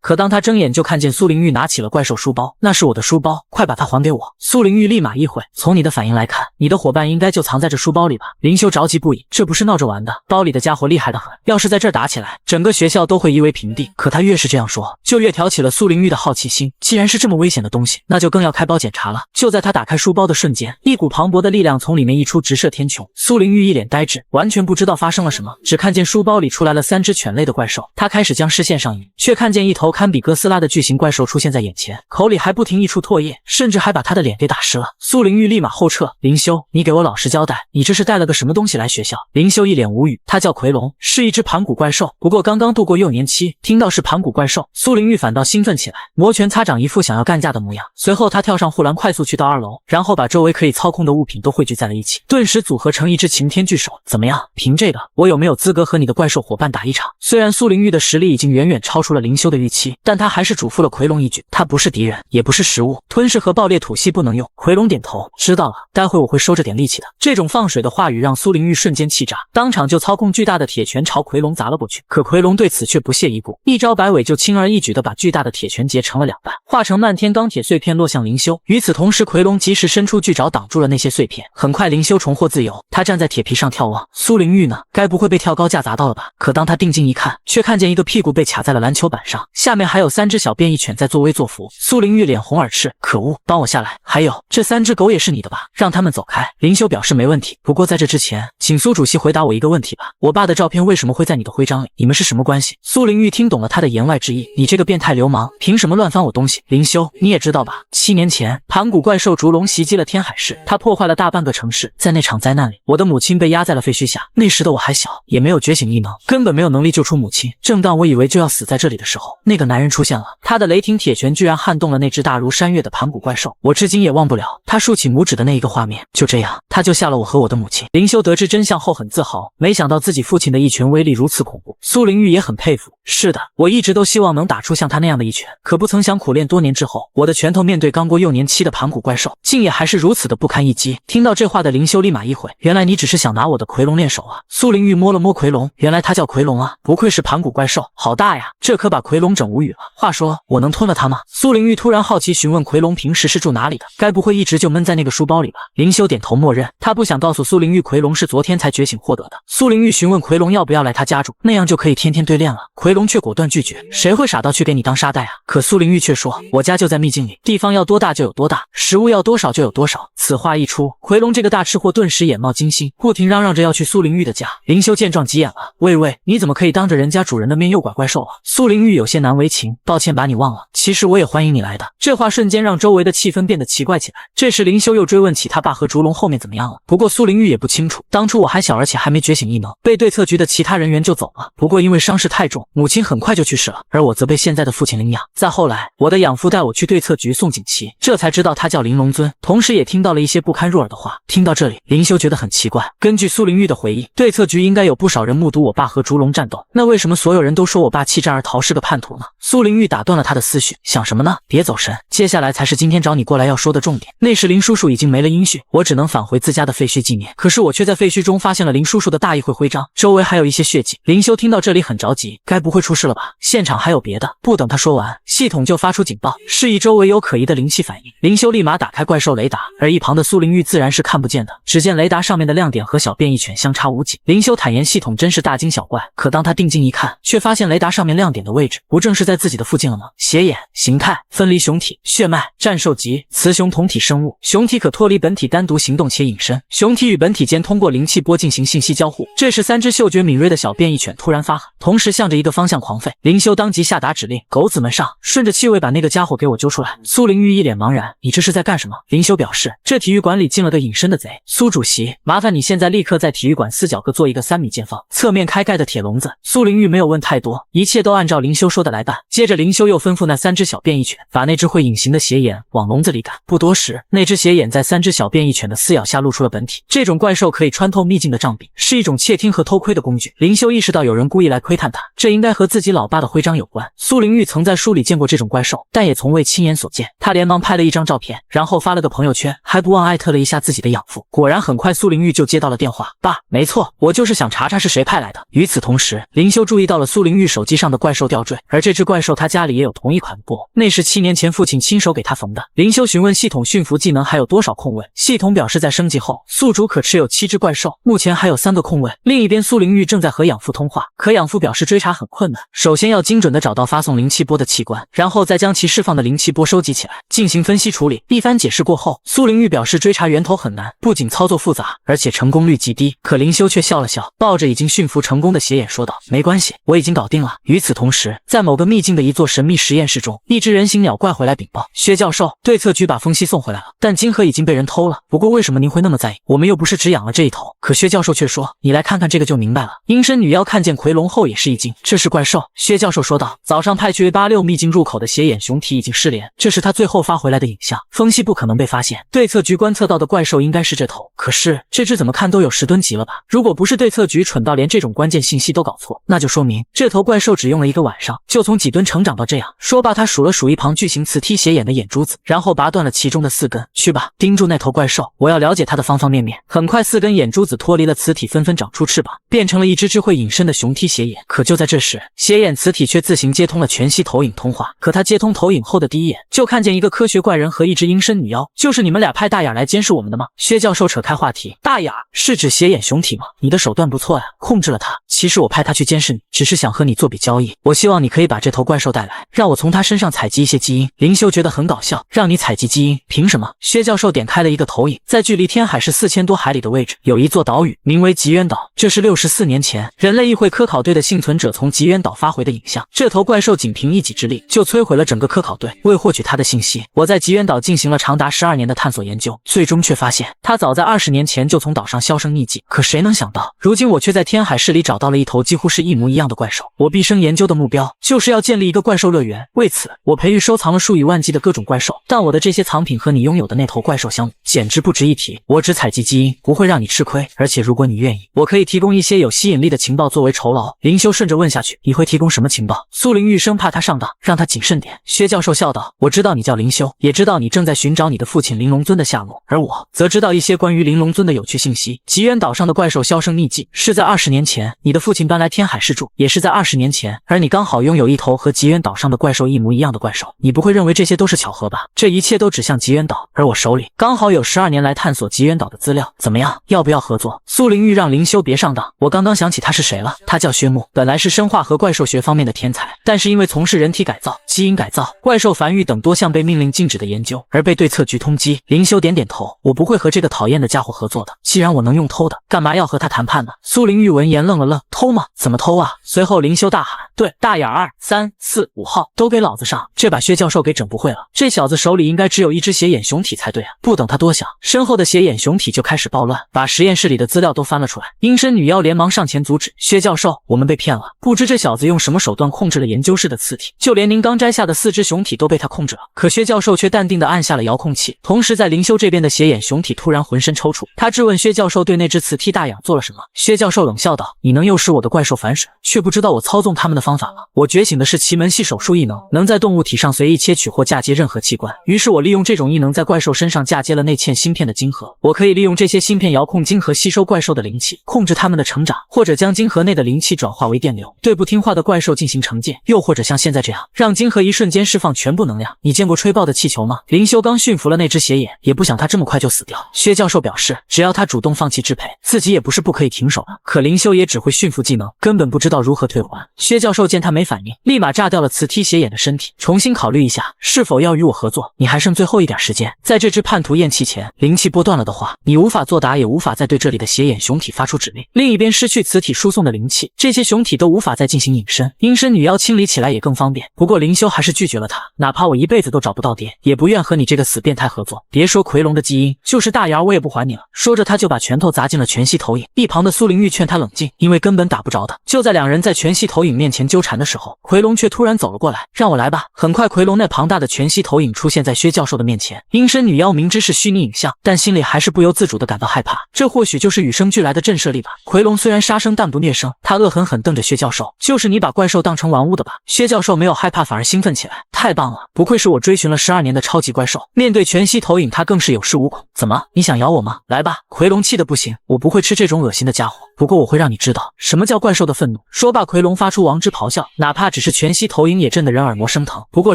可当他睁眼就看见苏灵玉拿起了怪兽书包，那是我的书包，快把它还给我！苏灵玉立马意会，从你的反应来看，你的伙伴应该就藏在这书包里吧？林修着急不已，这不是闹着玩的，包里的家伙厉害得很，要是在这儿打起来，整个学校都会夷为平地。可他越是这样说，就越挑起了苏灵玉的好奇心。既然是这么危险的东西，那就更要开包检查了。就在他打开书包的瞬间，一股磅礴的力量从里面溢出，直射天穹。苏灵玉一脸呆滞，完全不知道发生了什么，只看见书包里出来了3只犬类的怪兽。他开始将视线上移，却看见一头堪比哥斯拉的巨型怪兽出现在眼前，口里还不停溢出唾液，甚至还把他的脸给打湿了。苏灵玉立马后撤：“林修，你给我老实交代，你这是带了个什么东西来学校？”林修一脸无语，他叫奎龙，是一只盘古怪兽，不过刚刚度过幼年期。听到是盘古怪兽，苏灵玉反倒兴奋起来，摩拳擦掌，一副想要干架的模样。随后他跳上护栏，快速去到2楼，然后把周围可以操控的物品都汇聚在了一起，顿时组合成一只擎天巨手。怎么样？凭这个，我有没有资格和你的怪兽伙伴打一场？虽然苏灵玉的实力已经远远超出了林修的预期，但他还是嘱咐了奎龙一句：“他不是敌人，也不是食物，吞噬和爆裂吐息不能用。”奎龙点头，知道了，待会我会收着点力气的。这种放水的话语让苏灵玉瞬间气炸，当场就操控巨大的铁拳朝奎龙砸了过去。可奎龙对此却不屑一顾，一招摆尾就轻而易举地把巨大的铁拳截成了2半，化成漫天钢铁碎片落向林修。与此同时，奎龙及时伸出巨爪挡住了那些碎片。很快林修重获自由，他站在铁皮上眺望。苏灵玉呢？该不会被跳高架砸到了吧？可当他定睛一看，却看见一个屁股被卡在了篮球板上，下面还有3只小变异犬在作威作福。苏灵玉脸红耳赤，可恶，帮我下来！还有，这3只狗也是你的吧？让他们走开。林修表示没问题，不过在这之前，请苏主席回答我一个问题吧。我爸的照片为什么会在你的徽章里？你们是什么关系？苏灵玉听懂了他的言外之意，你这个变态流氓，凭什么乱翻我东西？林修，你也知道吧？7年前，盘古怪兽烛龙袭击了天海市，他破坏了大半个城市。在那场灾难里，我的母亲被压在了废墟下。那时的我还小，也没有觉醒异能，根本没有能力救出母亲。正当我以为就要死在这里的时候，那个男人出现了，他的雷霆铁拳居然撼动了那只大如山岳的盘古怪兽。我至今也忘不了他竖起拇指的那一个画面。就这样，他救下了我和我的母亲。林修得知真相后很自豪，没想到自己父亲的一拳威力如此恐怖。苏灵玉也很佩服。是的，我一直都希望能打出像他那样的一拳，可不曾想苦练多年之后，我的拳头面对刚过幼年期的盘古怪兽，竟也还是如此的不堪一击。听到这话的林修立马一悔，原来你只是想拿我的奎龙练手啊。苏灵玉摸了摸奎龙，原来他叫奎龙啊，不愧是盘古怪兽，好大呀，这可把奎龙整无语了。话说，我能吞了他吗？苏灵玉突然好奇询问奎龙平时是住哪里的，该不会一直就闷在那个书包里吧？林修点头默认，他不想告诉苏灵玉奎龙是昨天才觉醒获得的。苏灵玉询问奎龙要不要来他家住，那样就可以天天对练了。奎龙却果断拒绝，谁会傻到去给你当沙袋啊？可苏灵玉却说，我家就在秘境里，地方要多大就有多大，食物要多少就有多少。此话一出，奎龙这个大吃货顿时眼冒金星，不停嚷嚷着要去苏灵玉的家。林修见状急眼了，喂，你怎么可以当着人家主人的面诱拐怪兽啊？苏灵玉有些难为情，抱歉把你忘了，其实我也欢迎你来的。这话瞬间让周围的气氛变得奇怪起来。这时林修又追问起他爸和烛龙后面怎么样了，不过苏灵玉也不清楚，当初我还小而且还没觉醒异能，被对策局的其他人员救走了，不过因为伤势太重，母亲很快就去世了，而我则被现在的父亲领养。再后来，我的养父带我去对策局送锦旗，这才知道他叫玲珑尊，同时也听到了一些不堪入耳的话。听到这里，林修觉得很奇怪，根据苏灵玉的回忆，对策局应该有不少人目睹我爸和烛龙战斗，那为什么所有人都说我爸弃战而逃是个叛徒呢？苏灵玉打断了他的思绪，想什么呢？别走神，接下来才是今天找你过来要说的重点。那时林叔叔已经没了音讯，我只能返回自家的废墟纪念，可是我却在废墟中发现了林叔叔的大议会徽章，周围还有一些血迹。林修听到这里很着急，该不会出事了吧？现场还有别的。不等他说完，系统统就发出警报，示意周围有可疑的灵气反应。灵修立马打开怪兽雷达，而一旁的苏灵玉自然是看不见的。只见雷达上面的亮点和小变异犬相差无几。灵修坦言系统真是大惊小怪，可当他定睛一看，却发现雷达上面亮点的位置不正是在自己的附近了吗？邪眼、形态、分离雄体、血脉、战兽级、雌雄同体生物，雄体可脱离本体单独行动且隐身，雄体与本体间通过灵气波进行信息交互。这时3只嗅觉敏锐的小变异犬突然发狠，同时向着一个方向狂吠。灵修当即下达指令，狗子们上，顺着气味把那个家伙给我揪出来。苏灵玉一脸茫然，你这是在干什么？灵修表示，这体育馆里进了个隐身的贼。苏主席，麻烦你现在立刻在体育馆4角各做一个3米见方、侧面开盖的铁笼子。苏灵玉没有问太多，一切都按照灵修说的来办。接着灵修又吩咐那3只小变异犬，把那只会隐形的邪眼往笼子里赶。不多时，那只邪眼在3只小变异犬的撕咬下露出了本体。这种怪兽可以穿透秘境的障壁，是一种窃听和偷窥的工具。灵修意识到有人故意来窥探他，这应该和自己老爸的徽章有关。苏灵玉曾在书里见过这种怪兽，但也从未亲眼所见。他连忙拍了一张照片，然后发了个朋友圈，还不忘艾特了一下自己的养父。果然很快苏灵玉就接到了电话，爸，没错，我就是想查查是谁派来的。与此同时，灵修注意到了苏灵玉手机上的怪兽吊坠，而这只怪兽他家里也有同一款布，那是7年前父亲亲手给他缝的。灵修询问系统驯服技能还有多少空位，系统表示在升级后，宿主可持有7只怪兽，目前还有3个空位。另一边苏灵玉正在和养父通话，可养父表示追查很困难，首先要精准地找到发送灵气波的器官，然后再将其释放的灵气波收集起来，进行分析处理。一番解释过后，苏灵玉表示追查源头很难，不仅操作复杂，而且成功率极低。可灵修却笑了笑，抱着已经驯服成功的邪眼说道，没关系，我已经搞定了。与此同时，在某个秘境的一座神秘实验室中，一只人形鸟怪回来禀报，薛教授，对策局把风息送回来了，但金盒已经被人偷了。不过为什么您会那么在意？我们又不是只养了这一头。可薛教授却说，你来看看这个就明白了。阴身女妖看见奎龙后也是一惊，这是怪兽。薛教授说道，早上派去 A86 秘境入口的邪眼雄体已经失联，这是他最后发回来的影像，风息不可能被发现。对策局观测到的怪兽应该是这头，可是这只怎么看都有10吨级了吧？如果不是对策局蠢到连这种关键信息都搞错，那就说明这头怪兽只用了1个晚上，就从几吨成长到这样。说罢，他数了数一旁巨型磁踢邪眼的眼珠子，然后拔断了其中的4根。去吧，盯住那头怪兽，我要了解它的方方面面。很快4根眼珠子脱离了磁体，纷纷长出翅膀，变成了一只智慧隐身的雄踢邪眼。可就在这时，邪眼磁体却自行接通了全息投影通话。可他接通投影后的第一眼，就看见一个科学怪人和一只阴身女妖。就是你们俩派大眼来监视我们的吗？薛教授扯开话题，大眼是指邪眼雄体吗？你的手段不错呀，控制了他。其实我派他去监视你，只是想和你做笔交易。我希望你可以把这头怪兽带来，让我从他身上采集一些基因。灵修觉得很搞笑，让你采集基因，凭什么？薛教授点开了一个投影，在距离天海市4000多海里的位置，有一座岛屿，名为极渊岛。这是64年前人类议会科考队的幸存者从极渊岛发回的影像。这头怪兽仅凭一己之力就摧毁了整个科考队。为获取它的信息，我在极渊岛进行了长达12年的探索研究，最终却发现它早在20年前就从岛上销声匿迹。可谁能想到，如今我却在天海市里找到了一头几乎是一模一样的怪兽。我毕生研究的目标就是要建立一个怪兽乐园，为此我培育收藏了数以万计的各种怪兽，但我的这些藏品和你拥有的那头怪兽相比，简直不值一提。我只采集基因，不会让你吃亏，而且如果你愿意，我可以提供一些有吸引力的情报作为酬劳。灵修顺着问下去，你会提供什么情报？苏灵玉生怕他上当，让他谨慎点。薛教授笑道，我知道你叫灵修，也知道你正在寻找你的父亲玲珑尊的下落，而我则知道一些关于玲珑尊的有趣信息。极渊岛上的怪兽销声匿迹，是在20年前你的父亲搬来天海市住，也是在20年前，而你刚好拥有一头和极渊岛上的怪兽一模一样的怪兽。你不会认为这些都是巧合吧？这一切都指向极渊岛，而我手里刚好有12年来探索极渊岛的资料，怎么样，要不要合作？苏灵玉让灵修别上当，我刚刚想起他是谁了，他叫薛木，本来是生化和怪兽学方面的天才，但是因为从事人体改造、基因改造、怪兽繁育等多项被命令禁止的研究，而被对策局通缉。灵修点点头，我不会和这个讨厌的家伙合作的，既然我能用偷的，干嘛要和他谈判呢？苏灵玉闻言愣了愣，偷吗？怎么偷啊？随后灵修大喊，对，大眼2、3、4、5号都给老子上！这把薛教授给整不会了，这小子手里应该只有一只邪眼雄体才对啊！不等他多想，身后的邪眼雄体就开始暴乱，把实验室里的资料都翻了出来。阴身女妖连忙上前阻止，薛教授，我们被骗了，不知这小子用什么手段控制了研究室的磁体，就连您刚摘下的4只雄体都被他控制了。可薛教授却淡定地按下了遥控器，同时在灵修这边的邪眼雄体突然浑身抽搐，他质问薛教授对那只磁替大眼做了什么。薛教授冷笑道，你能诱使我的怪兽反水，却不知道我操纵他们的方法吗？我觉醒的是奇门系手术异能，能在动物体上随意切取或嫁接任何器官，于是我利用这种异能在怪兽身上嫁接了内嵌芯片的晶核，我可以利用这些芯片遥控晶核吸收怪兽的灵气，控制它们的成长，或者将晶核内的灵气转化为电流，对不听话的怪兽进行惩戒，又或者像现在这样，让晶星河一瞬间释放全部能量。你见过吹爆的气球吗？林修刚驯服了那只邪眼，也不想他这么快就死掉。薛教授表示，只要他主动放弃支配，自己也不是不可以停手的。可林修也只会驯服技能，根本不知道如何退还。薛教授见他没反应，立马炸掉了磁踢邪眼的身体，重新考虑一下是否要与我合作。你还剩最后一点时间，在这只叛徒咽气前，灵气波断了的话，你无法作答，也无法再对这里的邪眼雄体发出指令。另一边失去磁体输送的灵气，这些雄体都无法再进行隐身，阴身女妖清理起来也更方便。不过林修还是拒绝了他，哪怕我一辈子都找不到爹，也不愿和你这个死变态合作。别说奎龙的基因，就是大牙我也不还你了。说着他就把拳头砸进了全息投影。一旁的苏灵玉劝他冷静，因为根本打不着的。就在两人在全息投影面前纠缠的时候，奎龙却突然走了过来，让我来吧。很快奎龙那庞大的全息投影出现在薛教授的面前。阴身女妖明知是虚拟影像，但心里还是不由自主地感到害怕，这或许就是与生俱来的震慑力吧。奎龙虽然杀生但不虐生，他恶狠狠瞪着薛教授，就是你把怪兽当成玩物的吧？薛教授没有害怕，反而兴奋起来，太棒了，不愧是我追寻了12年的超级怪兽。面对全息投影，他更是有恃无恐。怎么，你想咬我吗？来吧。奎龙气得不行，我不会吃这种恶心的家伙，不过我会让你知道什么叫怪兽的愤怒。说罢，奎龙发出王之咆哮，哪怕只是全息投影也震得人耳膜生疼。不过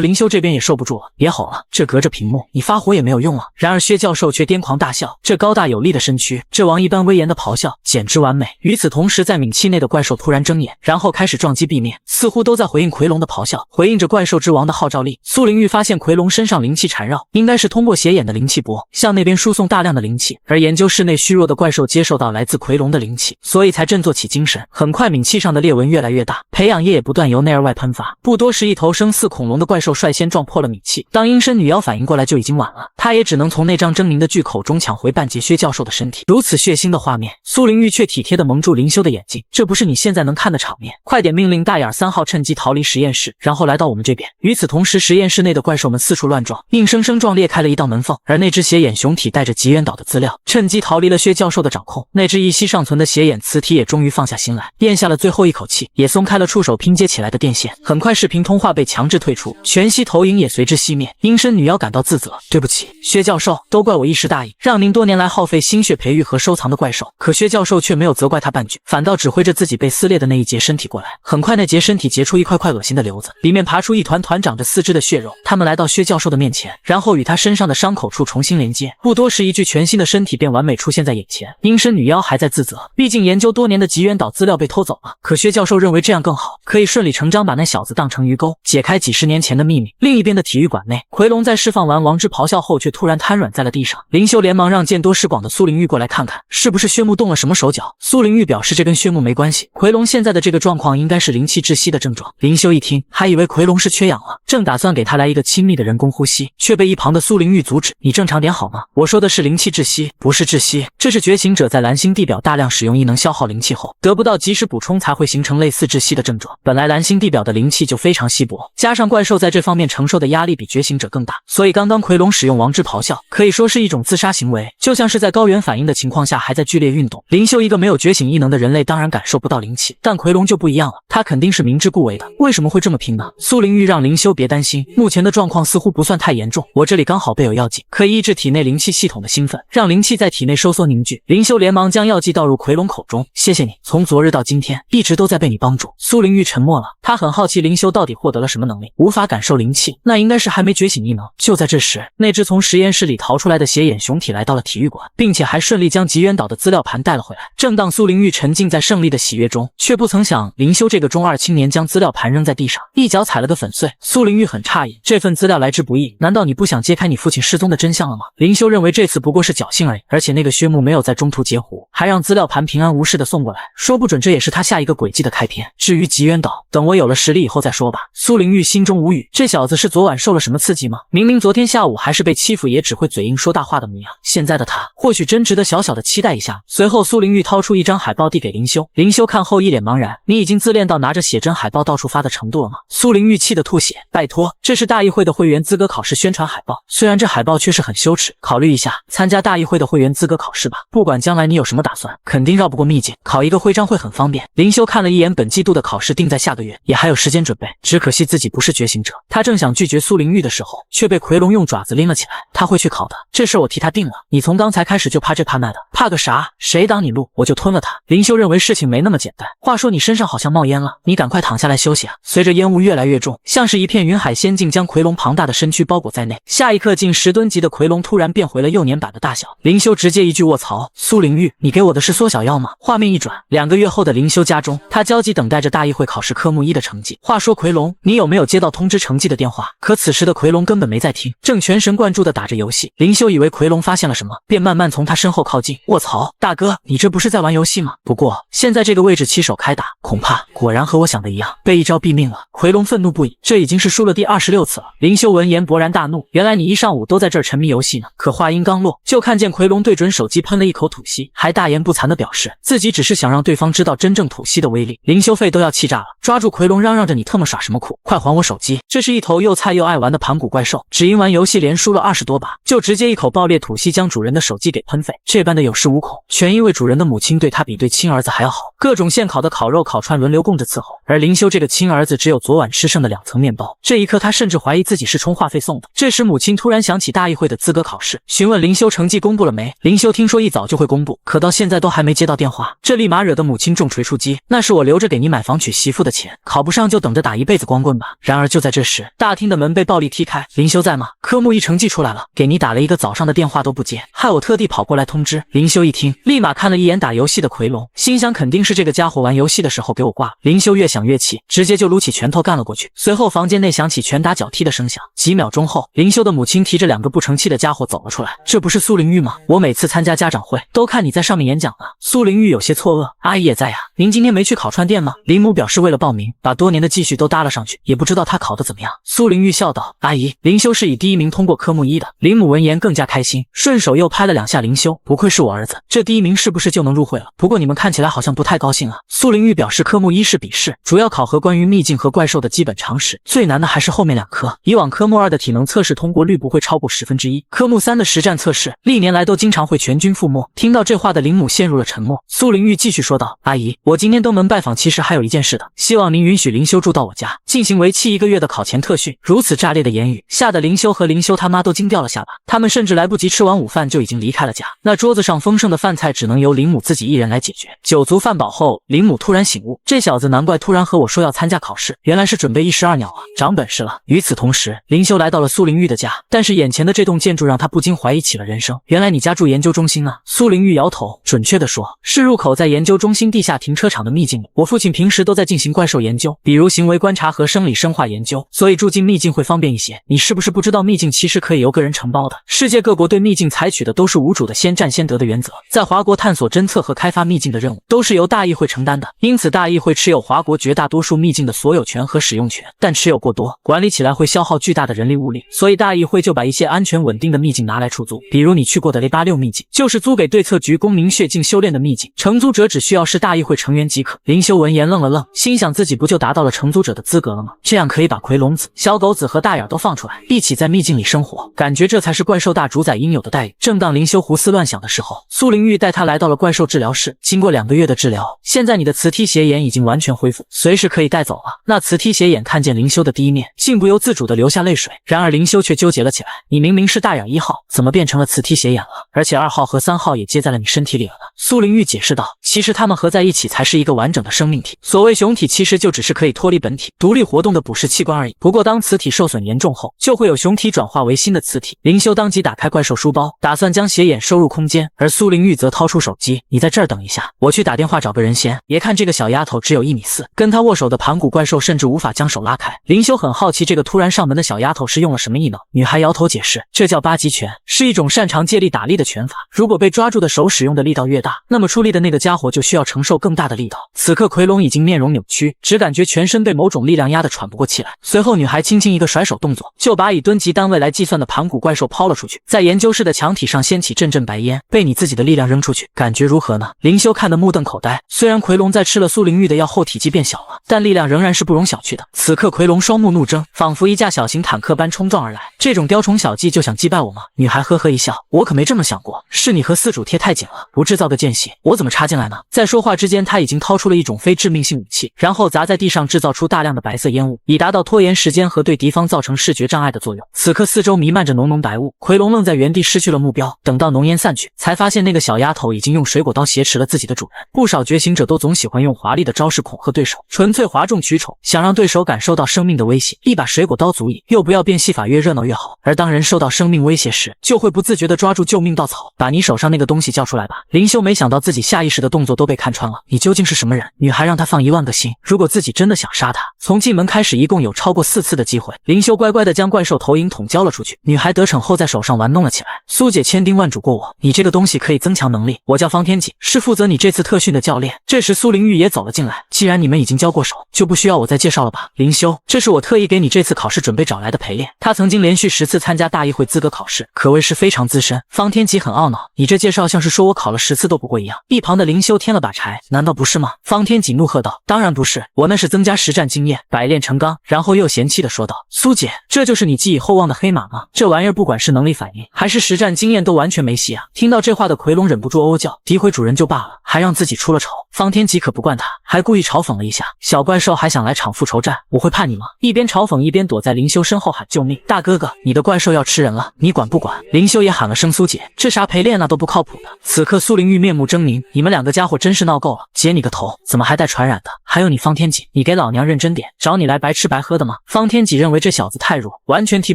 林修这边也受不住了，别吼了，这隔着屏幕，你发火也没有用啊。然而薛教授却癫狂大笑，这高大有力的身躯，这王一般威严的咆哮，简直完美。与此同时，在泯气内的怪兽突然睁眼，然后开始撞击地面，似乎都在回应奎龙的咆哮，回应着怪兽之王的号召力。苏灵玉发现奎龙身上灵气缠绕，应该是通过斜眼的灵气波向那边输送大量的灵气，而研究室内虚弱的怪兽接受到来自奎龙的灵气，所以才振作起精神。很快泯气上的裂纹越来越大，培养液也不断由内而外喷发，不多时一头生似恐龙的怪兽率先撞破了泯气。当阴身女妖反应过来就已经晚了，她也只能从那张狰狞的巨口中抢回半截薛教授的身体。如此血腥的画面，苏灵玉却体贴地蒙住灵修的眼睛，这不是你现在能看的场面，快点命令大眼3号趁机逃离实验室，然后来到我们这边。与此同时，实验室内的怪兽们四处乱撞，硬生生撞裂开了一道门缝，而那只斜眼雄体带着极远岛的资料，趁机逃离了薛教授的掌控。那只一息尚存的斜眼磁体也终于放下心来，咽下了最后一口气，也松开了触手拼接起来的电线。很快视频通话被强制退出，全息投影也随之熄灭。阴身女妖感到自责，对不起，薛教授，都怪我一时大意，让您多年来耗费心血培育和收藏的怪兽。可薛教授却没有责怪他半句，反倒指挥着自己被撕裂的那一截身体过来。很快那截身体结出一块块恶心的瘤子，里面爬出一团团长着四肢的血肉。他们来到薛教授的面前，然后与他身上的伤口处重新连接，不多时一具全新的身体便完美出现在眼前。阴身女妖还在自责，毕竟研究多年的极远岛资料被偷走了，可薛教授认为这样更好，可以顺理成章把那小子当成鱼钩，解开几十年前的秘密。另一边的体育馆内，奎龙在释放完王之咆哮后却突然瘫软在了地上。林修连忙让见多识广的苏灵玉过来看看，是不是薛木动了什么手脚。苏灵玉表示这跟薛木没关系，奎龙现在的这个状况应该是灵气窒息的症状。林修一听还以为奎龙是缺氧了，正打算给他来一个亲密的人工呼吸，却被一旁的苏灵玉阻止，你正常点好吗？我说的是灵气窒息，不是窒息，这是觉醒者在蓝星地表大量使用异能消耗灵气后得不到及时补充才会形成类似窒息的症状。本来蓝星地表的灵气就非常稀薄，加上怪兽在这方面承受的压力比觉醒者更大，所以刚刚奎龙使用王之咆哮可以说是一种自杀行为，就像是在高原反应的情况下还在剧烈运动。林修一个没有觉醒异能的人类当然感受不到灵气，但奎龙就不一样了，他肯定是明知故为的。为什么会这么拼呢？苏灵玉让林修别担心，目前的状况似乎不算太严重，我这里刚好备有药剂，可以抑制体内灵气系统的兴奋，让灵气在体内收缩凝聚。林修连忙将药剂倒入奎龙口中，谢谢你，从昨日到今天一直都在被你帮助。苏灵玉沉默了，他很好奇林修到底获得了什么能力，无法感受灵气，那应该是还没觉醒异能。就在这时，那只从实验室里逃出来的斜眼雄体来到了体育馆，并且还顺利将极远岛的资料盘带了回来。正当苏灵玉沉浸在胜利的喜悦中，却不曾想林修这个中二青年将资料盘扔在地上，一脚踩了个粉碎。苏灵玉很诧异，这份资料来之不易，难道你不想揭开你父亲失踪的真相了吗？林修认为这次不过是侥幸而已，而且那个薛木没有在中途截胡，还让资料盘平安无事的送过来，说不准这也是他下一个轨迹的开篇。至于极远岛，等我有了实力以后再说吧。苏灵玉心中无语，这小子是昨晚受了什么刺激吗？明明昨天下午还是被欺负也只会嘴硬说大话的模样，现在的他或许真值得小小的期待一下。随后苏灵玉掏出一张海报递给林修，林修看后一脸茫然，你已经自恋到拿着写真海报到处发的程度了吗？苏灵玉气得吐血，拜托，这是大议会的会员资格考试宣传海报，虽然这海报确实很羞耻，考虑一下参加大议会的会员资格考试吧，不管将来你有什么打算，肯定绕不过秘境，考一个徽章会很方便。林修看了一眼本季度的考试定在下个月，也还有时间准备，只可惜自己不是觉醒者。他正想拒绝苏灵玉的时候，却被奎龙用爪子拎了起来，他会去考的，这事我替他定了，你从刚才开始就怕这怕那的，怕个啥？谁挡你路我就吞了他。林修认为事情没那么简单，话说你身上好像冒烟了，你赶快躺下来休息啊。随着烟雾越来越重，像是一片云云海仙境将奎龙庞大的身躯包裹在内，下一刻近10吨级的奎龙突然变回了幼年版的大小。林修直接一句卧槽！苏灵玉，你给我的是缩小药吗？画面一转，2个月后的林修家中，他焦急等待着大议会考试科目1的成绩。话说奎龙，你有没有接到通知成绩的电话？可此时的奎龙根本没在听，正全神贯注地打着游戏。林修以为奎龙发现了什么，便慢慢从他身后靠近。卧槽，大哥，你这不是在玩游戏吗？不过现在这个位置起手开打，恐怕果然和我想的一样，被一招毙命了。奎龙愤怒不已，这已经是输了第26次了。林修闻言勃然大怒，原来你一上午都在这儿沉迷游戏呢。可话音刚落，就看见奎龙对准手机喷了一口吐息，还大言不惭地表示自己只是想让对方知道真正吐息的威力。林修肺都要气炸了，抓住奎龙嚷嚷着你特么耍什么酷，快还我手机！这是一头又菜又爱玩的盘古怪兽，只因玩游戏连输了20多把，就直接一口爆裂吐息将主人的手机给喷废，这般的有恃无恐，全因为主人的母亲对他比对亲儿子还要好，各种现烤的烤肉烤串轮流供着伺候，而林修这个亲儿子只有昨晚吃剩的2层面包，这一刻他甚至怀疑自己是充话费送的。这时母亲突然想起大议会的资格考试，询问林修成绩公布了没。林修听说一早就会公布，可到现在都还没接到电话，这立马惹得母亲重锤出击，那是我留着给你买房娶媳妇的钱，考不上就等着打一辈子光棍吧。然而就在这时，大厅的门被暴力踢开，林修在吗？科目1成绩出来了，给你打了一个早上的电话都不接，害我特地跑过来通知。林修一听，立马看了一眼打游戏的奎龙，心想肯定是这个家伙玩游戏的时候给我挂了。林修越想越气，直接就撸起拳头干了过去。随后房间内响起拳打脚踢的声响，几秒钟后，林修的母亲提着2个不成器的家伙走了出来。这不是苏灵玉吗？我每次参加家长会都看你在上面演讲呢。苏灵玉有些错愕，阿姨也在呀，您今天没去烤串店吗？林母表示为了报名，把多年的积蓄都搭了上去，也不知道他考得怎么样。苏灵玉笑道，阿姨，林修是以第1名通过科目1的。林母闻言更加开心，顺手又拍了2下林修，不愧是我儿子，这第1名是不是就能入会了？不过你们看起来好像不太高兴啊。苏灵玉表示科目1是笔试，主要考核关于秘境和怪兽的基本常识，最难的还是后面2科。以往科目2的体能测试通过率不会超过1/10，科目3的实战测试历年来都经常会全军覆没。听到这话的林母陷入了沉默。苏灵玉继续说道，阿姨，我今天登门拜访其实还有一件事的，希望您允许林修住到我家，进行为期1个月的考前特训。如此炸裂的言语吓得林修和林修他妈都惊掉了下巴，他们甚至来不及吃完午饭就已经离开了家，那桌子上丰盛的饭菜只能由林母自己一人来解决。酒足饭饱后，林母突然醒悟，这小子难怪突然和我说要参加考试，原来是准备一石二鸟啊，长本事了。与此同时，林修来到了苏灵玉的家，但是眼前的这栋建筑让他不禁怀疑起了人生。原来你家住研究中心啊？苏灵玉摇头，准确的说，是入口在研究中心地下停车场的秘境里。我父亲平时都在进行怪兽研究，比如行为观察和生理生化研究，所以住进秘境会方便一些。你是不是不知道秘境其实可以由个人承包的？世界各国对秘境采取的都是无主的先占先得的原则，在华国探索侦测和开发秘境的任务都是由大议会承担的，因此大议会持有华国绝大多数秘境的所有权和使用权，但持有过多，管理起来会消耗巨大的人力物力，所以大议会就把一些安全稳定的秘境拿来出租，比如你去过的雷86秘境，就是租给对策局公民血境修炼的秘境，承租者只需要是大议会成员即可。林修闻言愣了愣，心想自己不就达到了承租者的资格了吗？这样可以把奎龙子、小狗子和大眼都放出来，一起在秘境里生活，感觉这才是怪兽大主宰应有的待遇。正当林修胡思乱想的时候，苏灵玉带他来到了怪兽治疗室，经过2个月的治疗，现在你的磁踢斜眼已经完全恢复，随时可以带走了。那磁踢斜眼看见林修的第一面，竟不由自主地流下泪水，然而林修却纠结了起来，你明明是大眼1号，怎么变成了磁踢斜眼了？而且2号和3号也接在了你身体里了呢？苏灵玉解释道，其实他们合在一起才是一个完整的生命体，所谓雄体其实就只是可以脱离本体独立活动的捕食器官而已，不过当磁体受损严重后，就会有雄体转化为新的磁体。林修当即打开怪兽书包，打算将斜眼收入空间，而苏灵玉则掏出手机，你在这儿等一下，我去打电话找个人先。别看这个小丫头只有1.4米，跟她握手的盘古怪兽甚至无法将手拉开。林修很好奇这个突然上门的小丫头是用了什么异能，女孩摇头解释，这叫8极拳，是一种擅长借力打力的拳法，如果被抓住的手使用的力道越大，那么出力的那个家伙就需要承受更大的力道。此刻奎龙已经面容扭曲，只感觉全身被某种力量压得喘不过气来。随后女孩轻轻一个甩手动作，就把以吨级单位来计算的盘古怪兽抛了出去，在研究室的墙体上掀起阵阵白烟。被你自己的力量扔出去，感觉如何呢？林修看得目瞪口呆，虽然奎龙在吃了苏灵玉的药后体积变小了，但力量仍然是不容小觑的。此刻奎龙双目怒睁，仿佛一架小型坦克般冲撞而来，这种雕虫小技就想击败我吗？女孩呵呵一笑，我可没这么想过，是你和四主贴太紧了，不制造个间隙，我怎么插进来呢？在说话之间，他已经掏出了一种非致命性武器，然后砸在地上，制造出大量的白色烟雾，以达到拖延时间和对敌方造成视觉障碍的作用。此刻四周弥漫着浓浓白雾，奎龙愣在原地失去了目标，等到浓烟散去，才发现那个小丫头已经用水果刀挟持了自己的主人。不少觉醒者都总喜欢用华丽的招式恐吓对手，纯粹哗众取宠，想让对手感受到生命的威胁。系，一把水果刀足矣，又不要变戏法越热闹越好。而当人受到生命威胁时，就会不自觉地抓住救命稻草，把你手上那个东西交出来吧。林修没想到自己下意识的动作都被看穿了，你究竟是什么人？女孩让他放10000个心，如果自己真的想杀他，从进门开始一共有超过4次的机会。林修乖乖地将怪兽投影筒交了出去，女孩得逞后在手上玩弄了起来。苏姐千叮万嘱过我，你这个东西可以增强能力，我叫方天戟，是负责你这次特训的教练。这时苏灵玉也走了进来，既然你们已经交过手，就不需要我再介绍了吧。林修，这是我特意给你这次考试准备找来的陪练，他曾经连续10次参加大议会资格考试，可谓是非常资深。方天戟很懊恼，你这介绍像是说我考了10次都不过一样。一旁的林修添了把柴，难道不是吗？方天戟怒喝道，当然不是，我那是增加实战经验，百炼成钢。然后又嫌弃地说道，苏姐，这就是你寄以厚望的黑马吗？这玩意儿不管是能力反应还是实战经验都完全没戏啊。听到这话的奎龙忍不住哦叫，诋毁主人就罢了，还让自己出了丑。方天戟可不惯他，还故意嘲讽了一下，小怪兽还想来场复仇战，我会怕你吗？一边嘲讽一边躲在林修身后喊救命，大哥哥，你的怪兽要吃人了，你管不管？林修也喊了声苏姐，这啥陪练那都不靠谱的。此刻苏灵玉面目狰狞，你们2个家伙真是闹够了，截你个头，怎么还带传染的？还有你方天戟，你给老娘认真点，找你来白吃白喝的吗？方天戟认为这小子太弱，完全提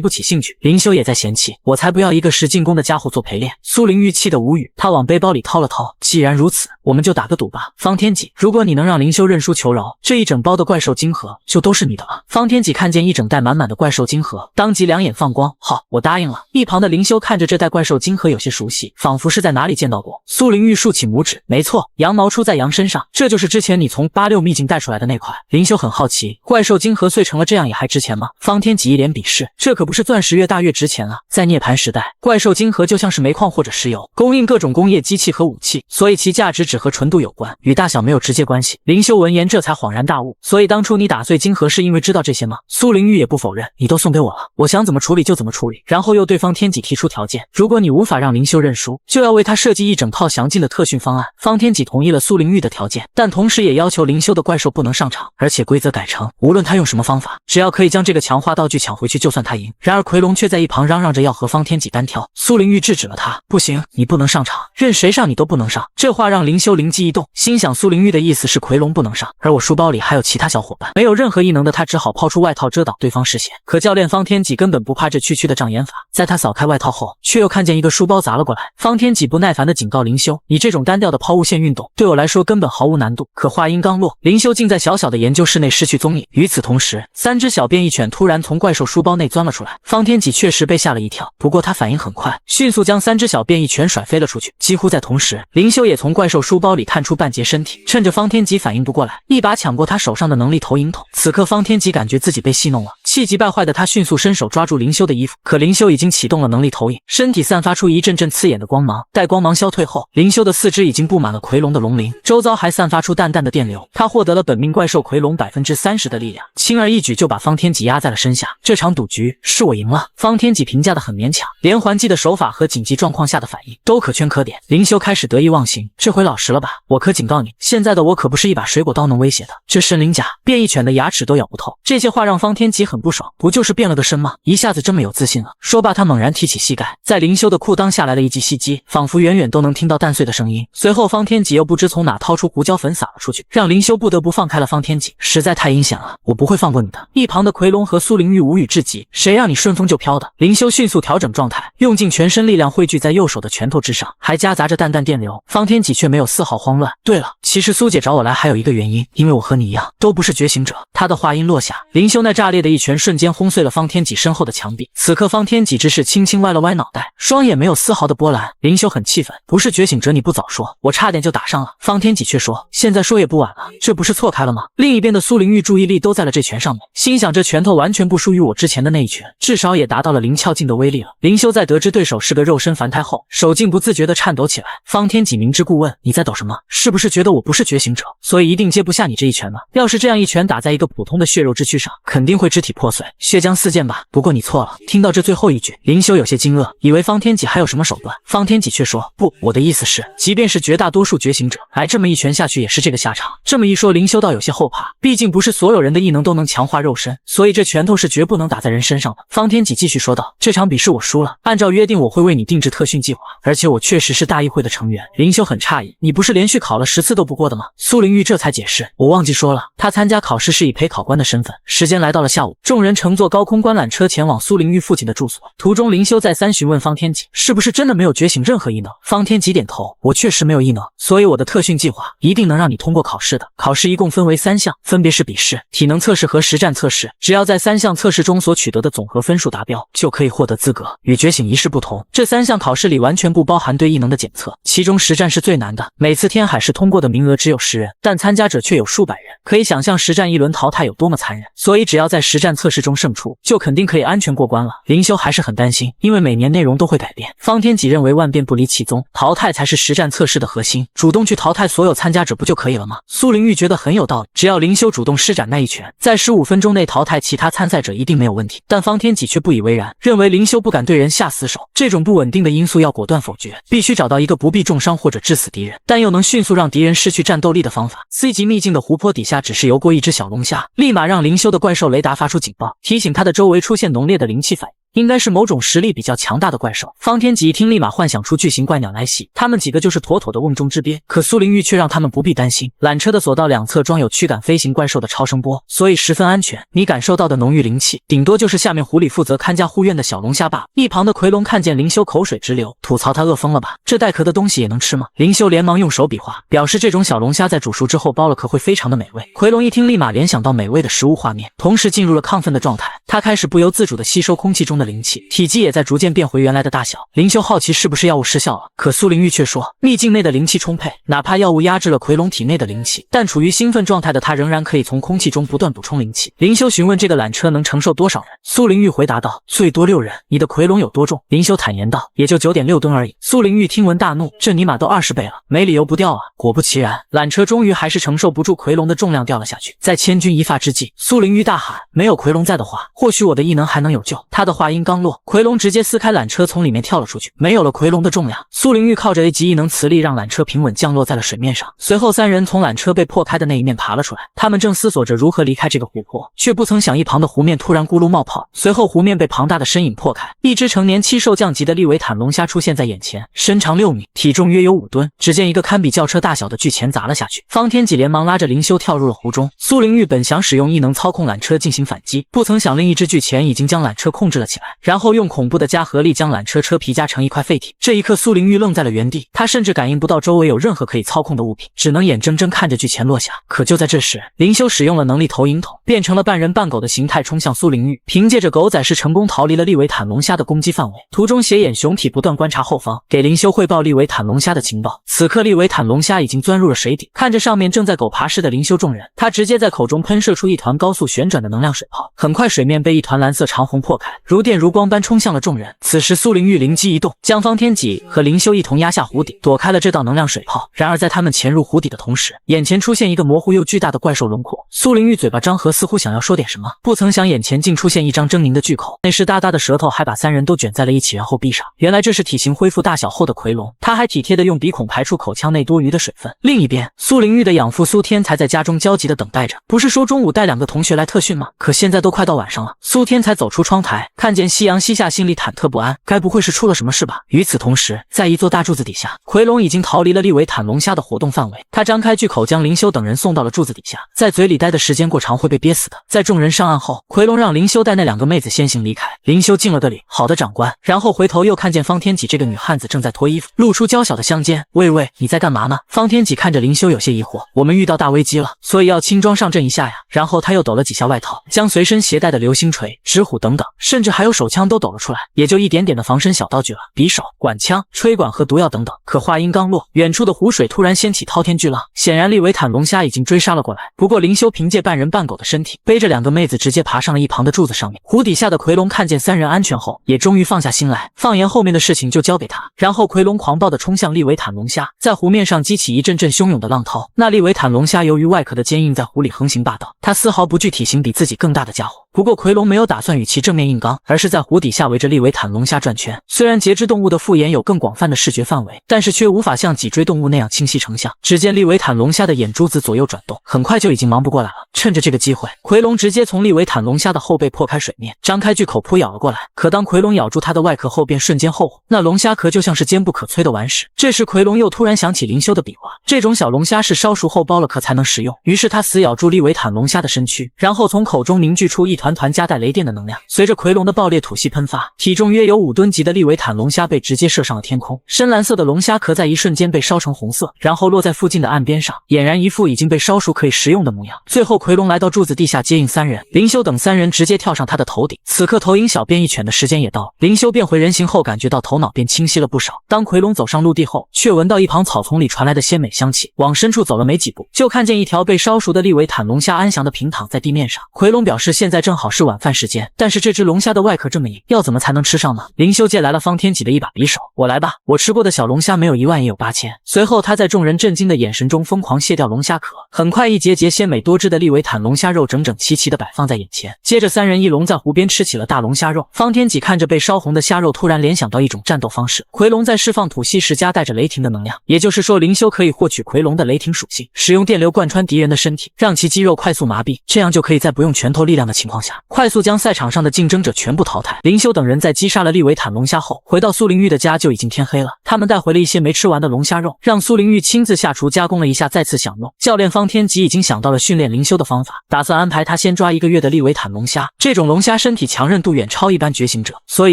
不起兴趣。林修也在嫌弃，我才不要一个10进攻的家伙做陪练。苏灵玉气得无语，他往背包里掏了掏，既然如此，我们就打个赌吧。方天戟，如果你能让林修认输求饶，这一整包的怪兽晶核就都是你的了。方天戟看见一整袋满满的怪兽晶核，当即两眼放光，好，我答应了。一旁的林修看着这袋怪兽晶核有些熟悉，仿佛是在哪里见到过。苏灵玉竖起拇指，没错，羊毛出在羊身上，这就是之前你从86秘境带出来的那块。林修很好奇，怪兽晶核碎成了这样也还值钱吗？方天戟一脸鄙视，这可不是钻石越大越值钱啊，在涅槃时代，怪兽晶核就像是煤矿或者石油，供应各种工业机器和武器，所以其价值只和纯度有关，与大小没有直接关系。林修闻言这才恍然大悟，所以当初你打碎晶核是因为知道这些吗？苏灵玉也不否认，你都送给我了，我想怎么处理就怎么处理。然后又对方天戟提出条件，如果你无法让林修认输，就要为他设计一整套详尽的特训方案。方天戟同意了苏灵玉的条件，但同时也要求林修的怪兽不能上场，而且规则改成无论他用什么方法，只要可以将这个强化道具抢回去，就算他赢。然而奎龙却在一旁嚷嚷着要和方天戟单挑，苏灵玉制止了他，不行，你不能上场，任谁上你都不能上。这话让林修灵机一动，心想苏灵玉的意思是奎龙不能上，而我书包里还有其他小伙伴，没有任何异能的他只好抛出外套遮挡对方视线。可教练方天戟根本不怕这区区的障眼法，在他扫开外套后，却又看见一个书包砸了过来。方天戟不耐烦地警告林修，你这种单调的抛物线运动对我来说根本毫无难度。可话音刚落，林修竟在小小的研究室内失去踪影。与此同时，3只小变异犬突然从怪兽书包内钻了出来，方天戟确实被吓了一跳，不过他反应很快，迅速将3只小变异犬甩飞了出去。几乎在同时，林修也从怪兽书包里探出半截身体，趁着方天戟反应不过来，一把抢过他手上的能力投影筒。此刻方天戟感觉自己被戏弄了，气急败坏的他迅速伸手抓住林修的衣服，可林修已经启动了能力投影，身体散发出一阵阵刺眼的光芒。待光芒消退后，林修的4肢已经布满了奎龙的龙鳞，周遭还散发出淡淡的电流。他获得了本命怪兽奎龙30%的力量，轻而易举就把方天戟压在了身下。这场赌局是我赢了，方天戟评价的很勉强，连还击的手法和紧急状况下的反应都可圈可点。林修开始得意忘形，这回老实了吧？我可警告你，现在的我可不是一把水果刀能威胁的，这神灵甲变异犬的牙齿都咬不透。这些话让方天戟很不爽，不就是变了个身吗？一下子这么有自信了。说罢他猛然提起膝盖，在林修的裤裆下来了一记袭击，仿佛远远都能听到蛋碎的声音。随后方天戟又不知从哪掏出胡椒粉撒了出去，让林修不得不放开了方天戟，实在太阴险了，我不会放过你的。一旁的奎龙和苏灵玉无语至极，谁让你顺风就飘的？林修迅速调整状态，用尽全身力量汇聚在右手的拳头之上，还夹杂着淡淡电流。方天戟却没有丝毫慌乱。对了，其实苏姐找我来还有一个原因，因为我和你一样都不是觉醒者。他的话音落下，林修那炸裂的一拳瞬间轰碎了方天戟身后的墙壁。此刻方天戟只是轻轻歪了歪脑袋，双眼没有丝毫的波澜。林修很气愤，不是觉醒者你不早说，我差点就打上了。方天戟却说，现在说也不晚了，这不是错开了吗？另一边的苏灵玉注意力都在了这拳上面，心想这拳头完全不输于我之前的那一拳，至少也达到了灵窍境的威力了。林修在得知对手是个肉身凡胎后，手竟不自觉地颤抖起来。方天戟明知故问，你在抖什么？是不是觉得我不是觉醒者，所以一定接不下你这一拳呢？要是这样一拳打在一个普通的血肉之躯上，肯定会肢体破碎，血浆四溅吧。不过你错了。听到这最后一句，林修有些惊愕，以为方天戟还有什么手段。方天戟却说，不，我的意思是，即便是绝大多数觉醒者，来这么一拳下去也是这个下场。这么一说，林修倒有些后怕，毕竟不是所有人的异能都能强化肉身，所以这拳头是绝不能打在人身上的。方天戟继续说道，这场比试我输了，按照约定我会为你定制特训计划，而且我确实是大议会的成员。林修很诧异，你不是连续考了10次都不过的吗？苏灵玉这才解释，我忘记说了，他参加考试是以陪考官的身份，时间来到了下午，众人乘坐高空观览车前往苏灵玉父亲的住所。途中，灵修再三询问方天戟，是不是真的没有觉醒任何异能？方天戟点头，我确实没有异能，所以我的特训计划一定能让你通过考试的。考试一共分为3项，分别是笔试、体能测试和实战测试。只要在3项测试中所取得的总和分数达标，就可以获得资格。与觉醒仪式不同，这3项考试里完全不包含对异能的检测，其中实战是最难的。每次天海市通过的名额只有10人，但参加者却有数百人，可以想象实战一轮淘汰有多么残忍。所以只要在实战测试中胜出，就肯定可以安全过关了。灵修还是很担心，因为每年内容都会改变。方天戟认为万变不离其宗，淘汰才是实战测试的核心，主动去淘汰所有参加者不就可以了吗？苏灵玉觉得很有道理，只要灵修主动施展那一拳，在15分钟内淘汰其他参赛者一定没有问题。但方天戟却不以为然，认为灵修不敢对人下死手，这种不稳定的因素要果断否决，必须找到一个不必重伤或者致死敌人，但又能迅速让敌人失去战斗力的方法。C 级秘境的湖泊底下只是游过一只小龙虾，立马让灵修的怪兽雷达发出警报，提醒他的周围出现浓烈的灵气反应。应该是某种实力比较强大的怪兽。方天戟一听，立马幻想出巨型怪鸟来袭，他们几个就是妥妥的瓮中之鳖。可苏灵玉却让他们不必担心，缆车的索道两侧装有驱赶飞行怪兽的超声波，所以十分安全。你感受到的浓郁灵气，顶多就是下面湖里负责看家护院的小龙虾罢了。一旁的奎龙看见灵修口水直流，吐槽他饿疯了吧？这带壳的东西也能吃吗？灵修连忙用手比划，表示这种小龙虾在煮熟之后剥了壳会非常的美味。奎龙一听，立马联想到美味的食物画面，同时进入了亢奋的状态。他开始不由自主地吸收空气中的灵气，体积也在逐渐变回原来的大小。灵修好奇是不是药物失效了，可苏灵玉却说，秘境内的灵气充沛，哪怕药物压制了奎龙体内的灵气，但处于兴奋状态的他仍然可以从空气中不断补充灵气。灵修询问这个缆车能承受多少人，苏灵玉回答道，最多6人。你的奎龙有多重？灵修坦言道，也就 9.6 吨而已。苏灵玉听闻大怒，这尼玛都20倍了，没理由不掉啊。果不其然，缆车终于还是承受不住奎龙的重量掉了下去。在千钧一发之际，苏灵玉大喊，没有奎龙在的话，或许我的异能还能有救。他的话音刚落，奎龙直接撕开缆车从里面跳了出去。没有了奎龙的重量，苏灵玉靠着 A 级异能磁力让缆车平稳降落在了水面上。随后3人从缆车被破开的那一面爬了出来，他们正思索着如何离开这个湖泊，却不曾想一旁的湖面突然咕噜冒泡，随后湖面被庞大的身影破开，一只成年期兽降级的利维坦龙虾出现在眼前，身长6米，体重约有5吨。只见一个堪比轿车大小的巨钳砸了下去，方天戟连忙拉着灵修跳入了湖中。苏灵玉本想使用异能操控缆车进行反击，不曾想另一只巨钳已经将缆车控制了起来，然后用恐怖的加合力将缆车车皮夹成一块废铁。这一刻苏灵玉愣在了原地，他甚至感应不到周围有任何可以操控的物品，只能眼睁睁看着巨钳落下。可就在这时，灵修使用了能力投影筒，变成了半人半狗的形态冲向苏灵玉，凭借着狗仔式成功逃离了利维坦龙虾的攻击范围。途中斜眼熊体不断观察后方，给灵修汇报利维坦龙虾的情报。此刻利维坦龙虾已经钻入了水底，看着上面正在狗爬式的灵修众人，他直接在口中喷射出一团高速旋转的能量水泡，很快水面被一团蓝色长虹破开，如电如光般冲向了众人。此时苏灵玉灵机一动，将方天戟和灵修一同压下湖底，躲开了这道能量水泡。然而在他们潜入湖底的同时，眼前出现一个模糊又巨大的怪兽轮廓。苏灵玉嘴巴张合，似乎想要说点什么，不曾想眼前竟出现一张狰狞的巨口，那湿哒哒的舌头还把3人都卷在了一起，然后闭上。原来这是体型恢复大小后的奎龙，他还体贴的用鼻孔排出口腔内多余的水分。另一边，苏灵玉的养父苏天才在家中焦急的等待着，不是说中午带2个同学来特训吗？可现在都快到晚上了。苏天才走出窗台，看见夕阳西下，心里忐忑不安，该不会是出了什么事吧？与此同时，在一座大柱子底下，奎龙已经逃离了利维坦龙虾的活动范围，他张开巨口将灵修等人送到了柱子底下，在嘴里待的时间过长会被憋死的。在众人上岸后，奎龙让灵修带那2个妹子先行离开。灵修敬了个礼，好的长官，然后回头又看见方天戟这个女汉子正在脱衣服，露出娇小的香肩。喂，你在干嘛呢？方天戟看着灵修有些疑惑，我们遇到大危机了，所以要轻装上阵一下呀。然后他又抖了几下外套，将随身携带的流星锤、纸虎等等，甚至还有手枪都抖了出来，也就一点点的防身小道具了，匕首、管枪、吹管和毒药等等。可话音刚落，远处的湖水突然掀起滔天巨浪，显然利维坦龙虾已经追杀了过来。不过灵修凭借半人半狗的身体，背着2个妹子直接爬上了一旁的柱子上面。湖底下的奎龙看见3人安全后，也终于放下心来，放眼后面的事情就交给他。然后奎龙狂暴地冲向利维坦龙虾，在湖面上激起一阵阵汹涌的浪涛。那利维坦龙虾由于外壳的坚硬，在湖里横行霸道，它丝毫不惧体型比自己更大的家伙。不过奎龙没有打算与其正面硬刚，而是在湖底下围着利维坦龙虾转圈。虽然节肢动物的复眼有更广泛的视觉范围，但是却无法像脊椎动物那样清晰成像。只见利维坦龙虾的眼珠子左右转动，很快就已经忙不过来了。趁着这个机会，奎龙直接从利维坦龙虾的后背破开水面，张开巨口扑咬了过来。可当奎龙咬住它的外壳后，便瞬间后悔，那龙虾壳就像是坚不可摧的顽石。这时奎龙又突然想起灵修的比划，这种小龙虾是烧熟后剥了壳才能食用。于是他死咬住利维坦龙虾的身躯，然后从口中凝聚出一团团夹带雷电的能量。随着奎龙的爆裂吐息喷发，体重约有5吨级的利维坦龙虾被直接射上了天空。深蓝色的龙虾壳在一瞬间被烧成红色，然后落在附近的岸边上，俨然一副已经被烧熟可以食用的模样。最后奎龙来到柱子地下接应3人，灵修等3人直接跳上他的头顶。此刻投影小便一犬的时间也到了，灵修变回人形后感觉到头脑变清晰了不少。当奎龙走上陆地后，却闻到一旁草丛里传来的鲜美香气，往深处走了没几步，就看见一条被烧熟的利维坦龙虾安详地平躺在地面上。奎龙表示现在正好是晚饭时间，但是这只龙虾的外壳这么硬，要怎么才能吃上呢？灵修借来了方天戟的一把匕首，我来吧，我吃过的小龙虾没有1万也有8000。随后他在众人震惊的眼神中疯狂卸掉龙虾壳，很快一节节鲜美多汁的利维坦龙虾肉整整齐齐地摆放在眼前。接着3人一龙在湖边吃起了大龙虾肉。方天戟看着被烧红的虾肉，突然联想到一种战斗方式，奎龙在释放吐息时夹带着雷霆的能量，也就是说灵修可以获取奎龙的雷霆属性，使用电流贯穿敌人的身体，让其肌肉快速麻痹，这样就可以在不用拳头力量的情况下，快速将赛场上的竞争者全部淘汰。灵修等人在击杀了利维坦龙虾后，回到苏灵玉的家就已经天黑了。他们带回了一些没吃完的龙虾肉，让苏灵玉亲自下厨加工了一下，再次享用。教练方天戟已经想到了训练灵修的方法，打算安排他先抓1个月的利维坦龙虾。这种龙虾身体强韧度远超一般觉醒者，所以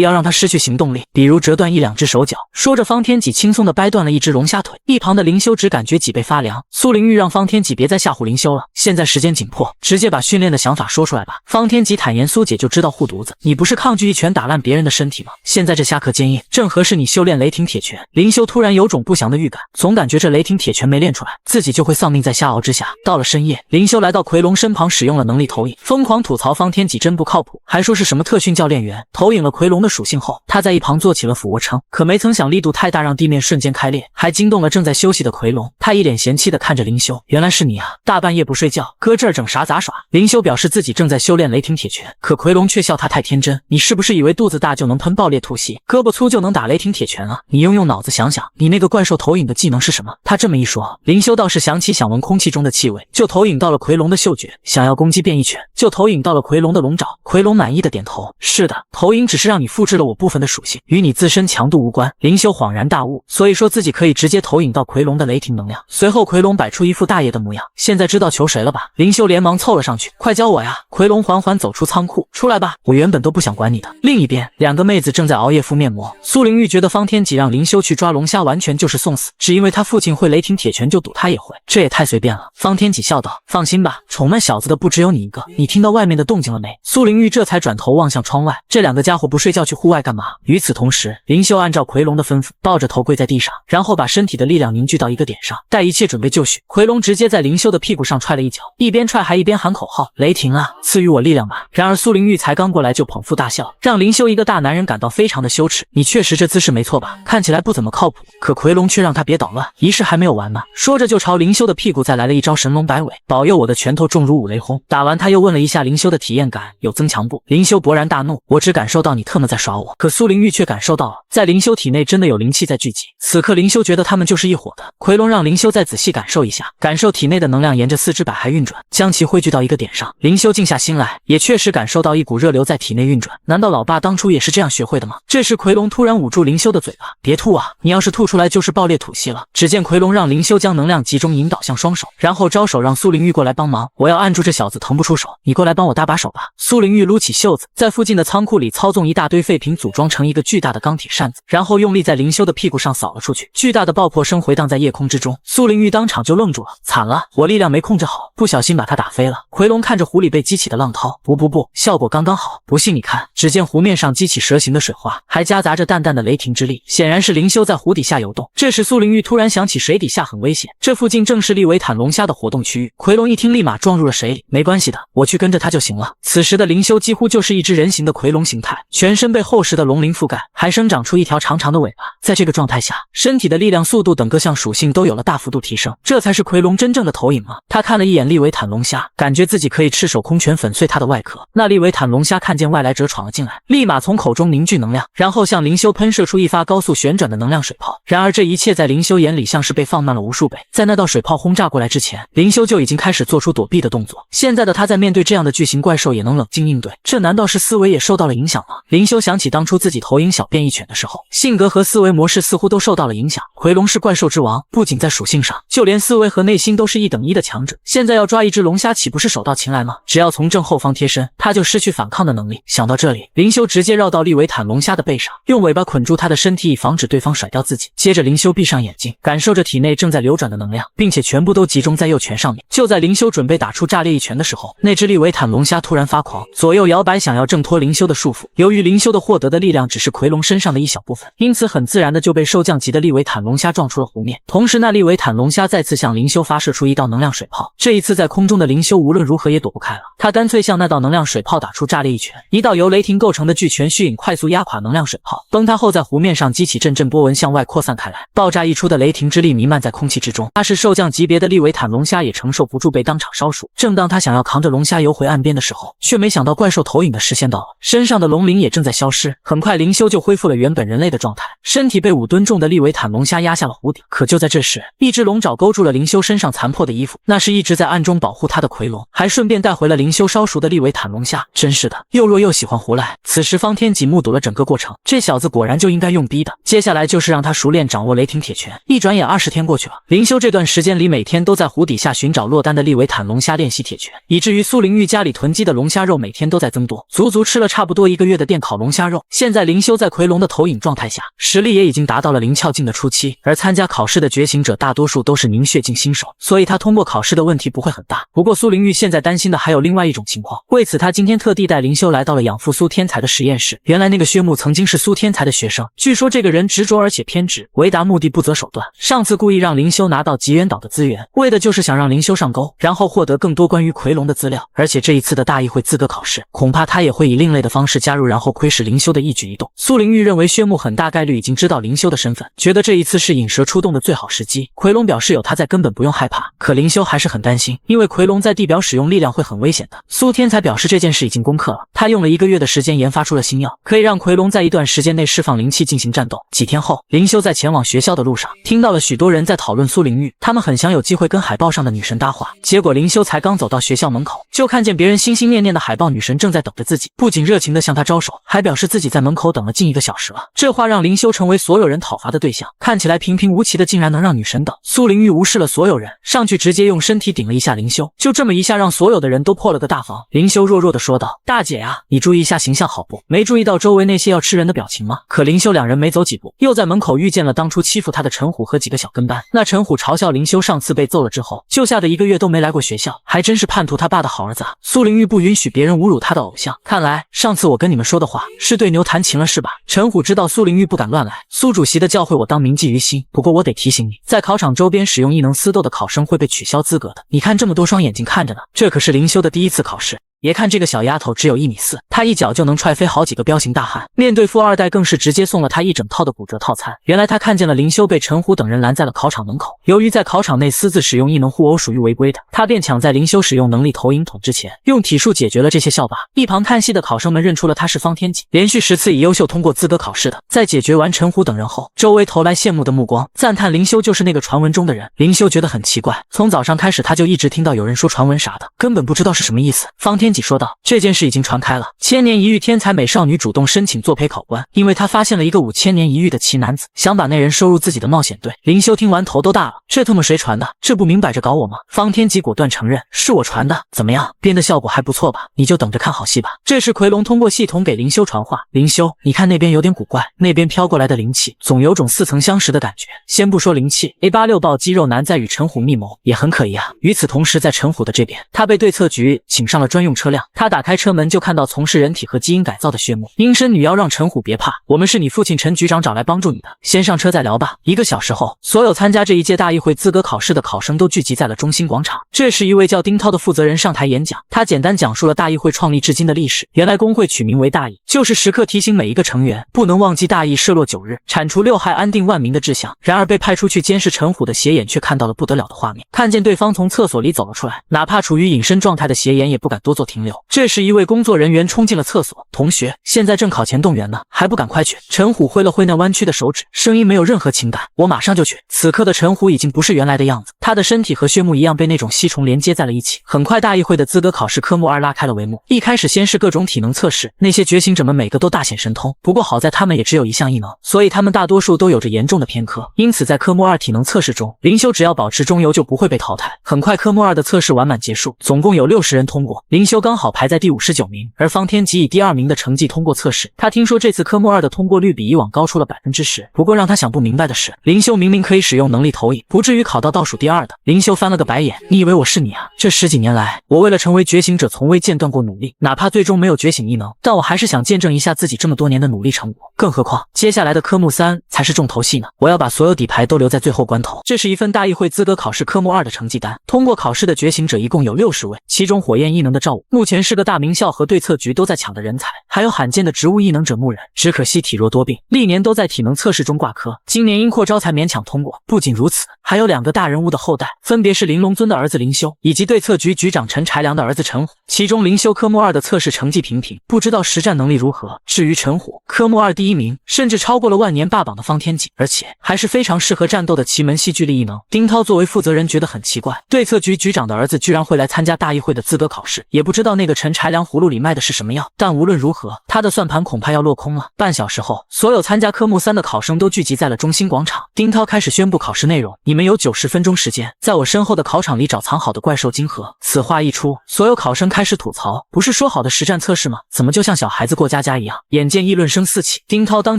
要让他失去行动力，比如折断1-2只手脚。说着，方天戟轻松地掰断了一只龙虾腿，一旁的灵修只感觉脊背发凉。苏灵玉让方天戟别再吓唬灵修了，现在时间紧迫，直接把训练的想法说出来吧。方天戟坦言，苏姐就知道护犊子，你不是抗拒一拳打烂别人的身体吗？现在这虾壳坚硬，正合适你修炼雷霆铁拳。灵修突然有种不祥的预感，总感觉这雷霆铁拳没练出来，自己就会丧命在虾熬之下。到了深夜，灵修来到奎龙身旁，使用了能力投影，疯狂吐槽方天戟真不靠谱，还说是什么特训教练员。投影了奎龙的属性后，他在一旁做起了俯卧撑，可没曾想力度太大，让地面瞬间开裂，还惊动了正在休息的奎龙。他一脸嫌弃地看着灵修，原来是你啊，大半夜不睡觉，搁这儿整啥杂耍？灵修表示自己正在修炼雷霆铁拳，可奎龙却笑他太天真，你是不是以为肚子大就能喷爆裂吐息，胳膊粗就能打雷霆铁拳啊？你用脑子想想，你那个怪兽投影的技能是什么？他这么一说，灵修倒是想起想闻空气中的气味，就投影到了奎龙的嗅觉，想要攻击变异犬，就投影到了奎龙的龙爪。奎龙满意的点头，是的，投影只是让你复制了我部分的属性，与你自身强度无关。灵修恍然大悟，所以说自己可以直接投影到奎龙的雷霆能量。随后奎龙摆出一副大爷的模样，现在知道求谁了吧？灵修连忙凑了上去，快教我呀！奎龙缓缓走出仓库，出来吧，我原本都不想管你的。另一边，2个妹子正在熬夜敷面膜。苏灵玉觉得方天戟让灵修去抓龙虾完全就是送死，只因为他父亲会雷霆铁拳就赌他也会，这也太随便了。方天戟笑道，放心吧，宠慢小子的不只有你一个，你听到外面的动静了没？苏灵玉这才转头望向窗外，这2个家伙不睡觉去户外干嘛？与此同时，灵修按照奎龙的吩咐，抱着头跪在地上，然后把身体的力量凝聚到一个点上，待一切准备就绪。奎龙直接在灵修的屁股上踹了一脚，一边踹还一边喊口号，雷霆啊，赐予我力量吧。然而苏灵玉才刚过来就捧腹大笑，让灵修一个大男人感到非常的羞耻。你确实这姿势没错吧？看起来不怎么靠谱，可奎龙却让他别捣乱，仪式还没有完呢。说着就朝灵修的屁股再来了一招神龙摆尾，保佑我的拳头重如五雷轰。打完他又问了一下灵修的体验感有增强不？灵修勃然大怒，我只感受到你特么在耍我。可苏灵玉却感受到了，在灵修体内真的有灵气在聚集。此刻灵修觉得他们就是一伙的。奎龙让灵修再仔细感受一下，感受体内的能量沿着4肢百骸运转，将其汇聚到一个点上。灵修静下心来，也确实感受到一股热流在体内运转。难道老爸当初也是这样学会的吗？这时奎龙突然捂住灵修的嘴巴，别吐啊，你要是吐出来就是爆裂吐息了。只见奎龙让灵修将能量集中引导向双手，然后招手让苏灵玉过来帮忙，我要按住这小子腾不出手，你过来帮我搭把手吧。苏灵玉撸起袖子，在附近的仓库里操纵一大堆废品组装成一个巨大的钢铁扇子，然后用力在灵修的屁股上扫了出去。巨大的爆破声回荡在夜空之中，苏灵玉当场就愣住了，惨了，我力量没控制好，不小心把他打飞了。奎龙看着湖里被激起的浪涛，不，效果刚刚好，不信你看。只见湖面上激起蛇形的水花，还夹杂着淡淡的雷霆之力，显然是灵修在湖底下游动。这时苏灵玉突然想起水底下很危险，这附近正是利维坦龙虾的活动区域。奎龙一听立马撞入了水里，没关系的，我去跟着他就行了。此时的灵修几乎就是一只人形的奎龙形态，全身被厚实的龙鳞覆盖，还生长出一条长长的尾巴。在这个状态下，身体的力量、速度等各项属性都有了大幅度提升，这才是奎龙真正的投影吗？他看了一眼利维坦龙虾，感觉自己可以赤手空拳粉碎它的外壳。那利维坦龙虾看见外来者闯了进来，立马从口中凝聚能量，然后向灵修喷射出一发高速旋转的能量水炮。然而这一切在灵修眼里像是被放慢了无数倍，在那道水炮轰炸过来之前，灵修就已经开始做出躲避的动作。现在的他在面对这样的巨型怪兽也能冷静应对，这难道是思维也受到了影响吗？灵修想起当初自己投影小变异犬的时候，性格和思维模式似乎都受到了影响。奎龙是怪兽之王，不仅在属性上，就连思维和内心都是1等1的强者。现在要抓一只龙虾，岂不是手到擒来吗？只要从正后方贴身，他就失去反抗的能力。想到这里，灵修直接绕到利维坦龙虾的背上，用尾巴捆住他的身体，以防止对方甩掉自己。接着灵修闭上眼睛，感受着体内正在流转的能量，并且全部都集中在右拳上面。就在灵修准备打出炸裂一拳的时候，那只利维坦龙虾突然发狂，左右摇摆，想要挣脱灵修的束缚。由于灵修的获得的力量只是奎龙身上的一小部分，因此很自然的就被受降级的利维坦龙虾撞出了湖面。同时那利维坦龙虾再次向灵修发射出一道能量水炮，这一次在空中的灵修无论如何也躲不开了，他干脆向那道能量水炮打出炸裂一拳。一道由雷霆构成的巨拳虚影快速压垮能量水炮，崩塌后在湖面上激起阵阵波纹向外扩散开来，爆炸一出的雷霆之力弥漫在空气之中。他是受降级别的利维坦龙虾也承受不住被当场烧熟。正当他想要扛着龙虾游回岸边的时候，却没想到怪兽投影的视线到了，身上的龙鳞也正在消失。很快灵修就恢复了原本人类的状态，身体被5吨重的利维坦龙虾压下了湖底。可就在这时，一只龙爪勾住了灵修身上残破的衣服，那是一直在暗中保护他的奎龙，还顺便带回了灵修烧熟的利维坦龙虾。真是的，又弱又喜欢胡来。此时方天戟目睹了整个过程，这小子果然就应该用逼的。接下来就是让他熟练掌握雷霆铁拳。一转眼20天过去了，灵修这段时间里每天都在湖底下寻找落单的利维坦龙虾练习铁拳，以至于苏灵玉家里囤积的龙虾肉每天都在增多，足足吃了差不多1个月的电烤龙虾肉。现在灵修在奎龙的投影状态下，实力也已经达到了灵窍境的初期，而参加考试的觉醒者大多数都是凝血境新手，所以他通过考试的问题不会很大。不过苏灵玉现在担心的还有另外一种情况，为此他今天特地带灵修来到了养父苏天才的实验室。原来那个薛木曾经是苏天才的学生，据说这个人执着而且偏执，为达目的不择手段。上次故意让灵修拿到极远岛的资源，为的就是想让灵修上钩，然后获得更多关于奎龙的资料。而且这一次的大议会资格考试，恐怕他也会以另类的方式加入，然后窥视灵修的一举一动。苏灵玉认为薛木很大概率已经知道灵修的身份，觉得这一次是引蛇出洞的最好时机。奎龙表示有他在，根本不用害怕。可灵修还是很担心，因为奎龙在地表使用力量会很危险的。苏天才表示这件事已经攻克了，他用了1个月的时间研发出了新药，可以让奎龙在一段时间内释放灵气进行战斗。几天后，灵修在前往学校的路上，听到了许多人在讨论苏灵玉，他们很想有机会跟海报上的女神搭话。结果灵修才刚走到学校门口，就看见别人心心念念的海报女神正在等着自己，不仅热情地向他招手，还表示自己在门口等了近1个小时了。这话让灵修成为所有人讨伐的对象，看起来平平无奇的竟然能让女神等。苏灵玉无视了所有人，上去直接用身体顶了一下灵修，就这么一下让所有的人都破了个大防。灵修弱弱地说道：“大姐啊，你注意一下形象好不？没注意到周围那些要吃人的表情吗？”可灵修两人没走几步，又在门口遇见了当初欺负他的陈虎和几个小跟班。那陈虎嘲笑灵修上次被揍了之后，就吓得1个月都没来过学校，还真是叛徒他爸的好儿子啊。苏灵玉不允许别人侮辱他的偶像，看来上次我跟你们说的话是对牛弹琴了是吧？陈虎知道苏灵玉不敢乱来，苏主席的教诲我当铭记于心。不过我得提醒你，在考场周边使用异能私斗的考生会被取消资格的。你看这么多双眼睛看着呢，这可是灵修的第1次考试。别看这个小丫头只有1.4米，她一脚就能踹飞好几个彪形大汉。面对富二代更是直接送了他一整套的骨折套餐。原来他看见了灵修被陈虎等人拦在了考场门口，由于在考场内私自使用异能互殴属于违规的，他便抢在灵修使用能力投影筒之前，用体术解决了这些校霸。一旁看戏的考生们认出了他是方天戟，连续10次以优秀通过资格考试的。在解决完陈虎等人后，周围投来羡慕的目光，赞叹灵修就是那个传闻中的人。灵修觉得很奇怪，从早上开始他就一直听到有人说传闻啥的，根本不知道是什么意思。方天戟说道：“这件事已经传开了，千年一遇天才美少女主动申请做陪考官，因为她发现了一个5000年一遇的奇男子，想把那人收入自己的冒险队。”灵修听完头都大了，这他妈谁传的？这不明摆着搞我吗？方天戟果断承认是我传的。怎么样，编的效果还不错吧？你就等着看好戏吧。这时奎龙通过系统给灵修传话：“灵修，你看那边有点古怪，那边飘过来的灵气总有种似曾相识的感觉。先不说灵气 ，A86 爆肌肉男在与陈虎密谋也很可疑啊。”与此同时，在陈虎的这边，他被对策局请上了专用车辆，他打开车门就看到从事人体和基因改造的薛木。阴身女妖让陈虎别怕，我们是你父亲陈局长找来帮助你的，先上车再聊吧。1个小时后，所有参加这一届大议会资格考试的考生都聚集在了中心广场。这时一位叫丁涛的负责人上台演讲，他简单讲述了大议会创立至今的历史。原来工会取名为大议，就是时刻提醒每一个成员不能忘记大议设落9日，铲除6害，安定万民的志向。然而被派出去监视陈虎的斜眼却看到了不得了的画面，看见对方从厕所里走了出来，哪怕处于隐身状态的斜眼也不敢多做停留。这时一位工作人员冲进了厕所，同学，现在正考前动员呢，还不赶快去？陈虎挥了挥那弯曲的手指，声音没有任何情感，我马上就去。此刻的陈虎已经不是原来的样子，他的身体和血木一样被那种吸虫连接在了一起。很快大议会的资格考试科目2拉开了帷幕，一开始先是各种体能测试，那些觉醒者们每个都大显神通，不过好在他们也只有一项异能，所以他们大多数都有着严重的偏科，因此在科目2体能测试中，灵修只要保持中游就不会被淘汰。很快科目2的测试完满结束，总共有60人通过，灵修刚好排在第59名，而方天吉以第2名的成绩通过测试。他听说这次科目2的通过率比以往高出了10%，不过让他想不明白的是，灵修明明可以使用能力投影，不至于考到倒数第2的。灵修翻了个白眼，你以为我是你啊？这10几年来，我为了成为觉醒者从未间断过努力，哪怕最终没有觉醒异能，但我还是想见证一下自己这么多年的努力成果。更何况接下来的科目3才是重头戏呢，我要把所有底牌都留在最后关头。这是一份大议会资格考试科目2的成绩单，通过考试的觉醒者一共有60位，其中火焰异能的赵武目前是个大名校和对策局都在抢的人才，还有罕见的植物异能者牧人，只可惜体弱多病，历年都在体能测试中挂科，今年因扩招才勉强通过。不仅如此，还有2个大人物的后代，分别是玲珑尊的儿子灵修，以及对策局局长陈柴良的儿子陈虎。其中灵修科目2的测试成绩平平，不知道实战能力如何。至于陈虎，科目2第1名，甚至超过了万年霸榜的方天戟，而且还是非常适合战斗的奇门戏剧力异能。丁涛作为负责人觉得很奇怪，对策局局长的儿子居然会来参加大议会的资格考试，也不知道那个陈柴良葫芦里卖的是什么药，但无论如何，他的算盘恐怕要落空了。半小时后，所有参加科目3的考生都聚集在了中心广场。丁涛开始宣布考试内容，你们有90分钟时间，在我身后的考场里找藏好的怪兽晶核。此话一出，所有考生开始吐槽，不是说好的实战测试吗？怎么就像小孩子过家家一样？眼见议论声四起，丁涛当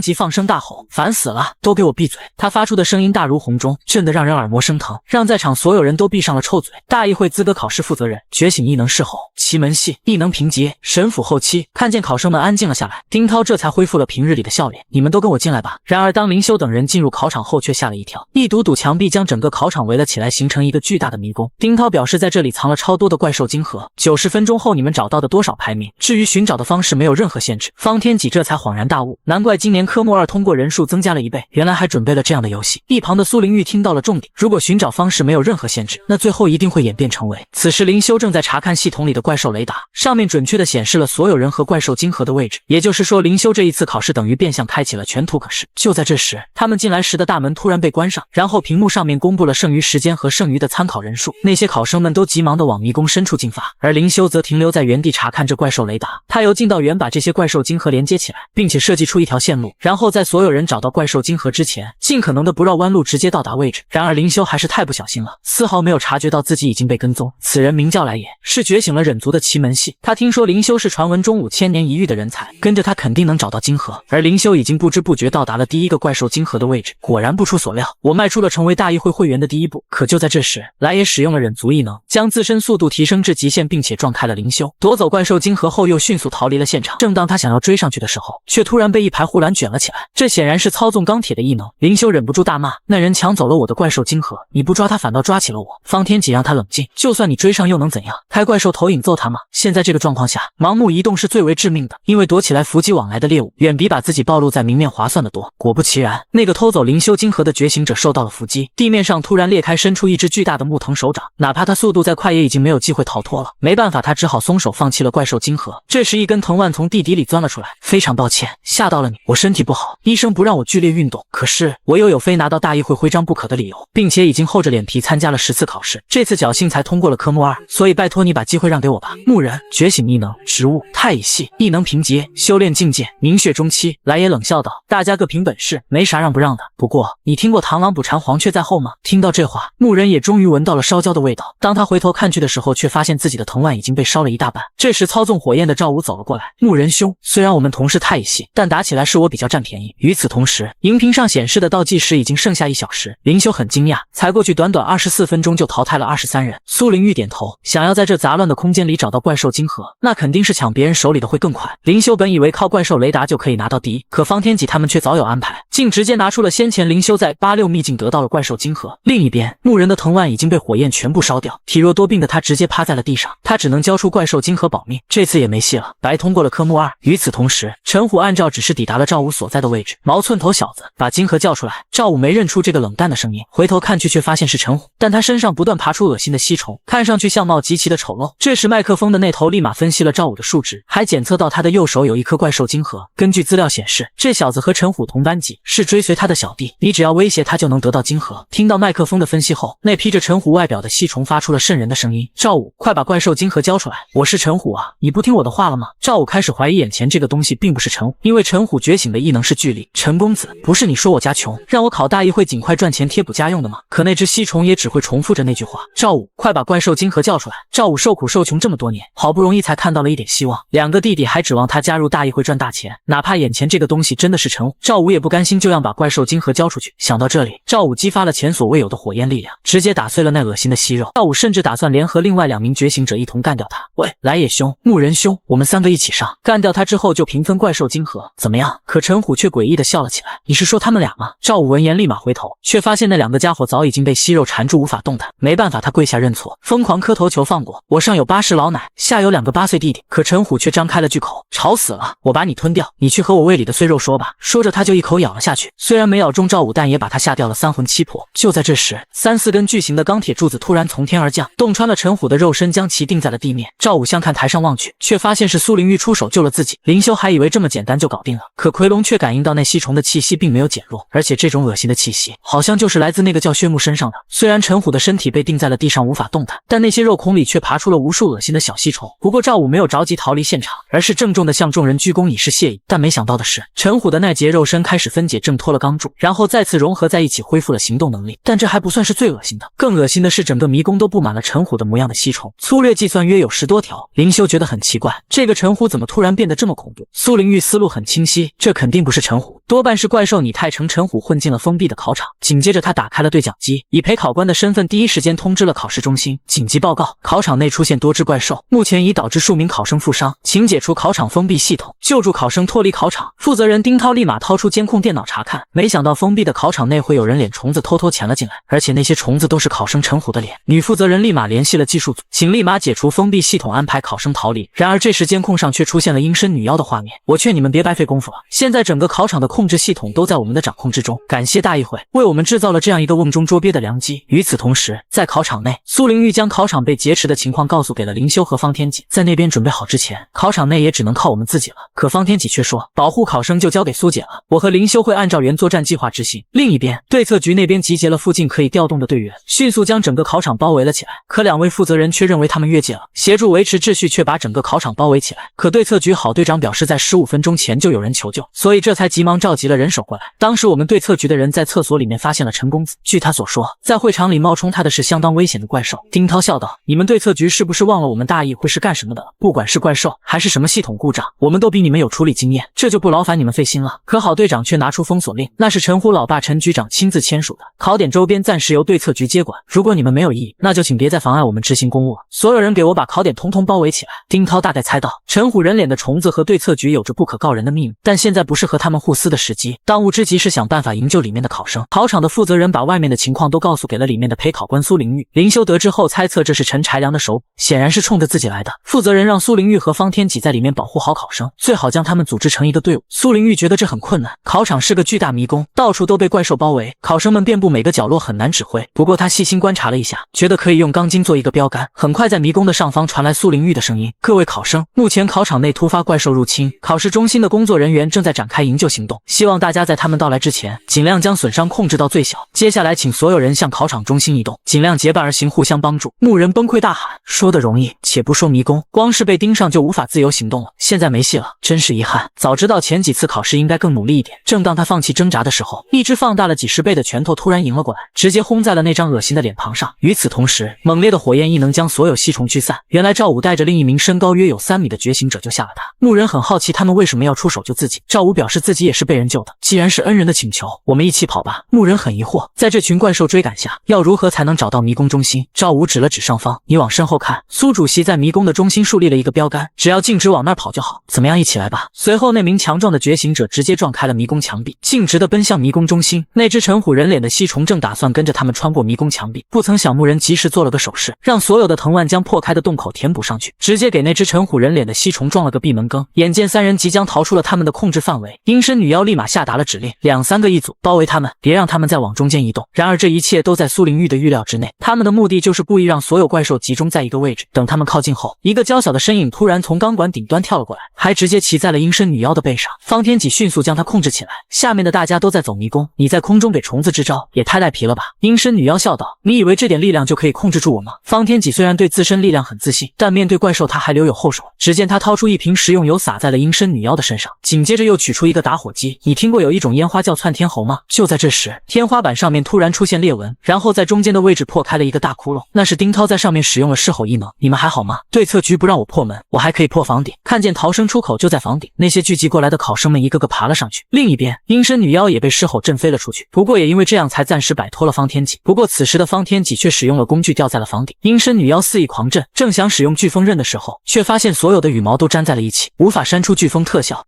即放声大吼，烦死了，都给我闭嘴！他发出的声音大如洪钟，震得让人耳膜生疼，让在场所有人都闭上了臭嘴。大议会资格考试负责人，觉醒异能是吼，奇门系异能评级，神府后期。看见考生们安静了下来，丁涛这才恢复了平日里的笑脸，你们都跟我进来吧。然而当灵修等人进入考场后，却吓了一跳，一堵堵墙壁将整个考场围了起来，形成一个巨大的迷宫。丁涛表示在这里藏了超多的怪兽晶核，90分钟后你们找到的多少排名？至于寻找的方式没有任何限制。方天戟这才恍然大悟，难怪今年科目2通过人数增加了1倍，原来还准备了这样的游戏。一旁的苏灵玉听到了重点，如果寻找方式没有任何限制，那最后一定会演变成为……此时灵修正在查看系统里的怪兽雷达，上面准确地显示了所有人和怪兽晶核的位置，也就是说灵修这一次考试等于变相开启了全图可视。就在这时，他们进来时的大门突然被关上，然后屏幕上面公布了剩余时间和剩余的参考人数。那些考生们都急忙地往迷宫深处进发，而灵修则停留在原地查看着怪兽雷达。他由近到远把这些怪兽晶核连接起来，并且设计出一条线路，然后在所有人找到怪兽晶核之前，尽可能的不绕弯路直接到达位置。然而灵修还是太不小心了，丝毫没有察觉到自己已经被跟踪。此人名叫来也，是觉醒了忍族的奇门系。他听说灵修是传闻中5000年一遇的人才，跟着他肯定能找到晶核。而灵修已经不知不觉到达了第1个怪兽晶核的位置。果然不出所料，我迈出了成为大议会会员的第一步。可就在这时，来也使用了忍族异能，将自身速度提升至极限，并且撞开了灵修，夺走怪兽晶核后又迅速逃离了现场。正当他想要追上去的时候，却突然被一排护栏卷了起来，这显然是操纵钢铁的异能。灵修忍不住大骂，那人抢走了我的怪兽晶核，你不抓他反倒抓起了我。方天戟让他冷静，就算你追上又能怎样？开怪兽投影揍他吗？现在这个状况下，盲目移动是最为致命的，因为躲起来伏击往来的猎物远比把自己暴露在明面划算的多。果不其然，那个偷走灵修晶核的觉醒者受到了伏击，地面上突然裂开伸出一只巨大的木藤手掌，哪怕他速度再快也已经没有机会逃脱了。没办法，他只好松手放弃了怪兽晶核。这时一根藤蔓从地底里钻了出来，非常抱歉吓到了你，我身体不好，医生不让我剧烈运动，可是我又有非拿到大议会徽章不可的理由，并且已经厚着脸皮参加了10次考试，这次侥幸才通过了科目2，所以拜托你把机会让给我吧。牧人觉醒异能，植物太乙系异能评级，修炼境界明血中期。来也冷笑道，大家各凭本事，没啥让不让的。不过你听过螳螂捕蝉黄雀在后吗？听到这话，牧人也终于闻到了烧焦的味道。当他回头看去的时候，却发现自己的藤蔓已经被烧了一大半。这时操纵火焰的赵武走了过来，牧人兄，虽然我们同是太乙系，但打起来是我比较占便宜。与此同时，荧屏上显示的倒计时已经剩下1小时。灵修很惊讶，才过去短短24分钟就淘汰了23人。苏灵玉点头，想要在这杂乱的空间里找到怪兽晶核，那肯定是抢别人手里的会更快。灵修本以为靠怪兽雷达就可以拿到第一，可方天戟他们却早有安排，竟直接拿出了先前灵修在86秘境得到了怪兽晶核。另一边，牧人的藤蔓已经被火焰全部烧掉，体弱多病的他直接趴在了地上，他只能交出怪兽晶核保命，这次也没戏了，白通过了科目2。与此同时，陈虎按照指示抵达了赵武所在的位置，毛寸头小子把晶核叫出来。出来。赵武没认出这个冷淡的声音，回头看去却发现是陈虎，但他身上不断爬出恶心的吸虫，看上去相貌极其的丑陋。这时麦克风的那头立马分析了赵武的数值，还检测到他的右手有一颗怪兽晶核。根据资料显示，这小子和陈虎同班级，是追随他的小弟，你只要威胁他就能得到晶核。听到麦克风的分析后，那披着陈虎外表的吸虫发出了瘆人的声音：赵武，快把怪兽晶核交出来！我是陈虎啊，你不听我的话了吗？赵武开始怀疑眼前这个东西并不是陈虎，因为陈虎觉醒的异能是巨力。陈公子，不是你说我家穷，让我考大议会尽快赚钱贴补家用的吗？可那只吸虫也只会重复着那句话。赵武，快把怪兽晶核叫出来！赵武受苦受穷这么多年，好不容易才看到了一点希望，两个弟弟还指望他加入大议会赚大钱，哪怕眼前这个东西真的是陈虎，赵武也不甘心就让把怪兽晶核交出去。想到这里，赵武激发了前所未有的火焰力量，直接打碎了那恶心的息肉。赵武甚至打算联合另外2名觉醒者一同干掉他。喂，来野兄、牧人兄，我们3个一起上，干掉他之后就平分怪兽晶核，怎么样？可陈虎却诡异的笑了起来。你是说他们俩吗？赵武闻言立马回头，却发现那2个家伙早已经被息肉缠住无法动弹。没办法，他跪下认错，疯狂磕头求放过我，上有80老奶，下有2个8岁弟弟。可陈虎却张开了巨口，吵死了，我把你吞掉，你去和我胃里的碎肉说吧。说着他就一口咬了下去，虽然没咬中赵武，但也把他吓掉了3魂7魄。就在这时，3、4根巨型的钢铁柱子突然从天而降，洞穿了陈虎的肉身，将其钉在了地面。赵武相看台上望去，却发现是苏灵玉出手救了自己。灵修还以为这么简单就搞定了，可奎龙却感应到那吸虫的气息并没有减弱，而且这种恶心的气息好像就是来自那个叫薛木身上的。虽然陈虎的身体被钉在了地上无法动弹，但那些肉孔里却爬出了无数恶心的小吸虫。不过赵武没有着急逃离现场，而是郑重地向众人鞠躬以示谢意。但没想到的是，陈虎的那节肉身开始分解挣脱了钢柱，然后再次融合在一起恢复了行动能力。但这还不算是最恶心的，更恶心的是整个迷宫都布满了陈虎的模样的吸虫，粗略计算约有10多条。灵修觉得很奇怪，这个陈虎怎么突然变得这么恐怖？苏灵玉思路很清晰，这肯定不是陈虎，多半是怪兽拟态成陈虎混进了封闭的考场。紧接着他打开了对讲机，以陪考官的身份第一时间通知了考试中心，紧急报告，考场内出现多只怪兽，目前已导致数名考生负伤，请解除考场封闭系统，救助考生脱离考场。负责人丁涛立马掏出监控电脑查看，没想到封闭的考场内会有人脸虫子偷偷潜了进来，而且那些虫子都是考生陈虎的脸。女负责人立马联系了技术组，请立马解除封闭系统，安排考生逃离。然而这时监控上却出现了阴身女妖的画面。我劝你们别白费功夫了，现在整个考场的控制系统都在我们的掌控之中，感谢大议会为我们制造了这样一个瓮中捉鳖的良机。与此同时，在考场内，苏灵玉将考场被劫持的情况告诉给了灵修和方天戟，在那边准备好之前，考场内也只能靠我们自己了。可方天戟却说，保护考生就交给苏姐了，我和灵修会按照原作战计划执行。另一边，对策局那边集结了附近可以调动的队员，迅速将整个考场包围了起来。可2位负责人却认为他们越界了，协助维持秩序，却把整个考场包围起来。可对策局郝队长表示，在15分钟前就有人求救，所以这才急忙召集了人手过来。当时我们对策局的人在厕所里面发现了陈公子，据他所说，在会场里冒充他的是相当危险的怪兽。丁涛笑道，你们对策局是不是忘了我们大议会是干什么的了？不管是怪兽还是什么系统故障，我们都比你们有处理经验，这就不劳烦你们费心了。可郝队长却拿出封锁令，那是陈虎老爸陈局长亲自签署的，考点周边暂时由对策局接管，如果你们没有异议，那就请别再妨碍我们执行公务了。所有人给我把考点通通包围起来。丁涛大概猜到陈虎人脸的虫子和对策局有着不可告人的秘密，但现在不是和他们互撕的时机，当务之急是想办法营救里面的考生。考场的负责人把外面的情况都告诉给了里面的陪考官苏灵玉。灵修得知后猜测这是陈柴良的手，显然是冲着自己来的。负责人让苏灵玉和方天戟在里面保护好考生，最好将他们组织成一个队伍。苏灵玉觉得这很困难，考场是个巨大迷宫，到处都被怪兽包围，考生们遍布每个角落，很难指挥。不过他细心观察了一下，觉得可以用钢筋做一个标杆。很快在迷宫的上方传来苏灵玉的声音，各位考生，目前考场内突发怪兽入侵，考试中心的工作人员正在展开营救行动，希望大家在他们到来之前尽量将损伤控制到最小。接下来请所有人向考场中心移动，尽量结伴而行，互相帮助。牧人崩溃大喊，说的容易，且不说迷宫，光是被盯上就无法自由行动了，现在没戏了，真是遗憾，早知道前几次考试应该更努力一点。正当他放弃挣扎的时候，一只放大了几10倍的拳头突然迎了过来，直接轰在了那张恶心的脸庞上。与此同时，猛烈的火焰异能将所有吸虫驱散。原来赵武带着另一名身高约有3米的觉醒者救下了他。牧人很好奇他们为什么要出手救自己，赵武表示自己也是被人救的，既然是恩人的请求，我们一起跑吧。牧人很疑惑，在这群怪兽追赶下，要如何才能找到迷宫中心？赵武指了指上方，你往身后看。苏主席奇在迷宫的中心树立了一个标杆，只要径直往那儿跑就好。怎么样，一起来吧。随后那名强壮的觉醒者直接撞开了迷宫墙壁，径直地奔向迷宫中心。那只陈虎人脸的吸虫正打算跟着他们穿过迷宫墙壁，不曾想牧人及时做了个手势，让所有的藤蔓将破开的洞口填补上去，直接给那只陈虎人脸的吸虫撞了个闭门羹。眼见三人即将逃出了他们的控制范围，阴身女妖立马下达了指令，2、3个一组包围他们，别让他们再往中间移动。然而这一切都在苏灵玉的预料之内，他们的目的就是故意让所有怪兽集中在一个位置，等他们靠近后，一个娇小的身影突然从钢管顶端跳了过来，还直接骑在了阴身女妖的背上。方天戟迅速将她控制起来，下面的大家都在走迷宫，你在空中给虫子支招，也太赖皮了吧。阴身女妖笑道，你以为这点力量就可以控制住我吗？方天戟虽然对自身力量很自信，但面对怪兽他还留有后手。只见他掏出一瓶食用油洒在了阴身女妖的身上，紧接着又取出一个打火机。你听过有一种烟花叫窜天猴吗？就在这时，天花板上面突然出现裂纹，然后在中间的位置破开了一个大窟窿，那是丁涛在上面使用了噬吼异能。你们还好吗？对侧局不让我破门，我还可以破房顶。看见逃生出口就在房顶，那些聚集过来的考生们一个个爬了上去。另一边，阴身女妖也被狮吼震飞了出去，不过也因为这样才暂时摆脱了方天戟。不过此时的方天戟却使用了工具吊在了房顶，阴身女妖肆意狂震，正想使用飓风刃的时候，却发现所有的羽毛都粘在了一起，无法扇出飓风特效。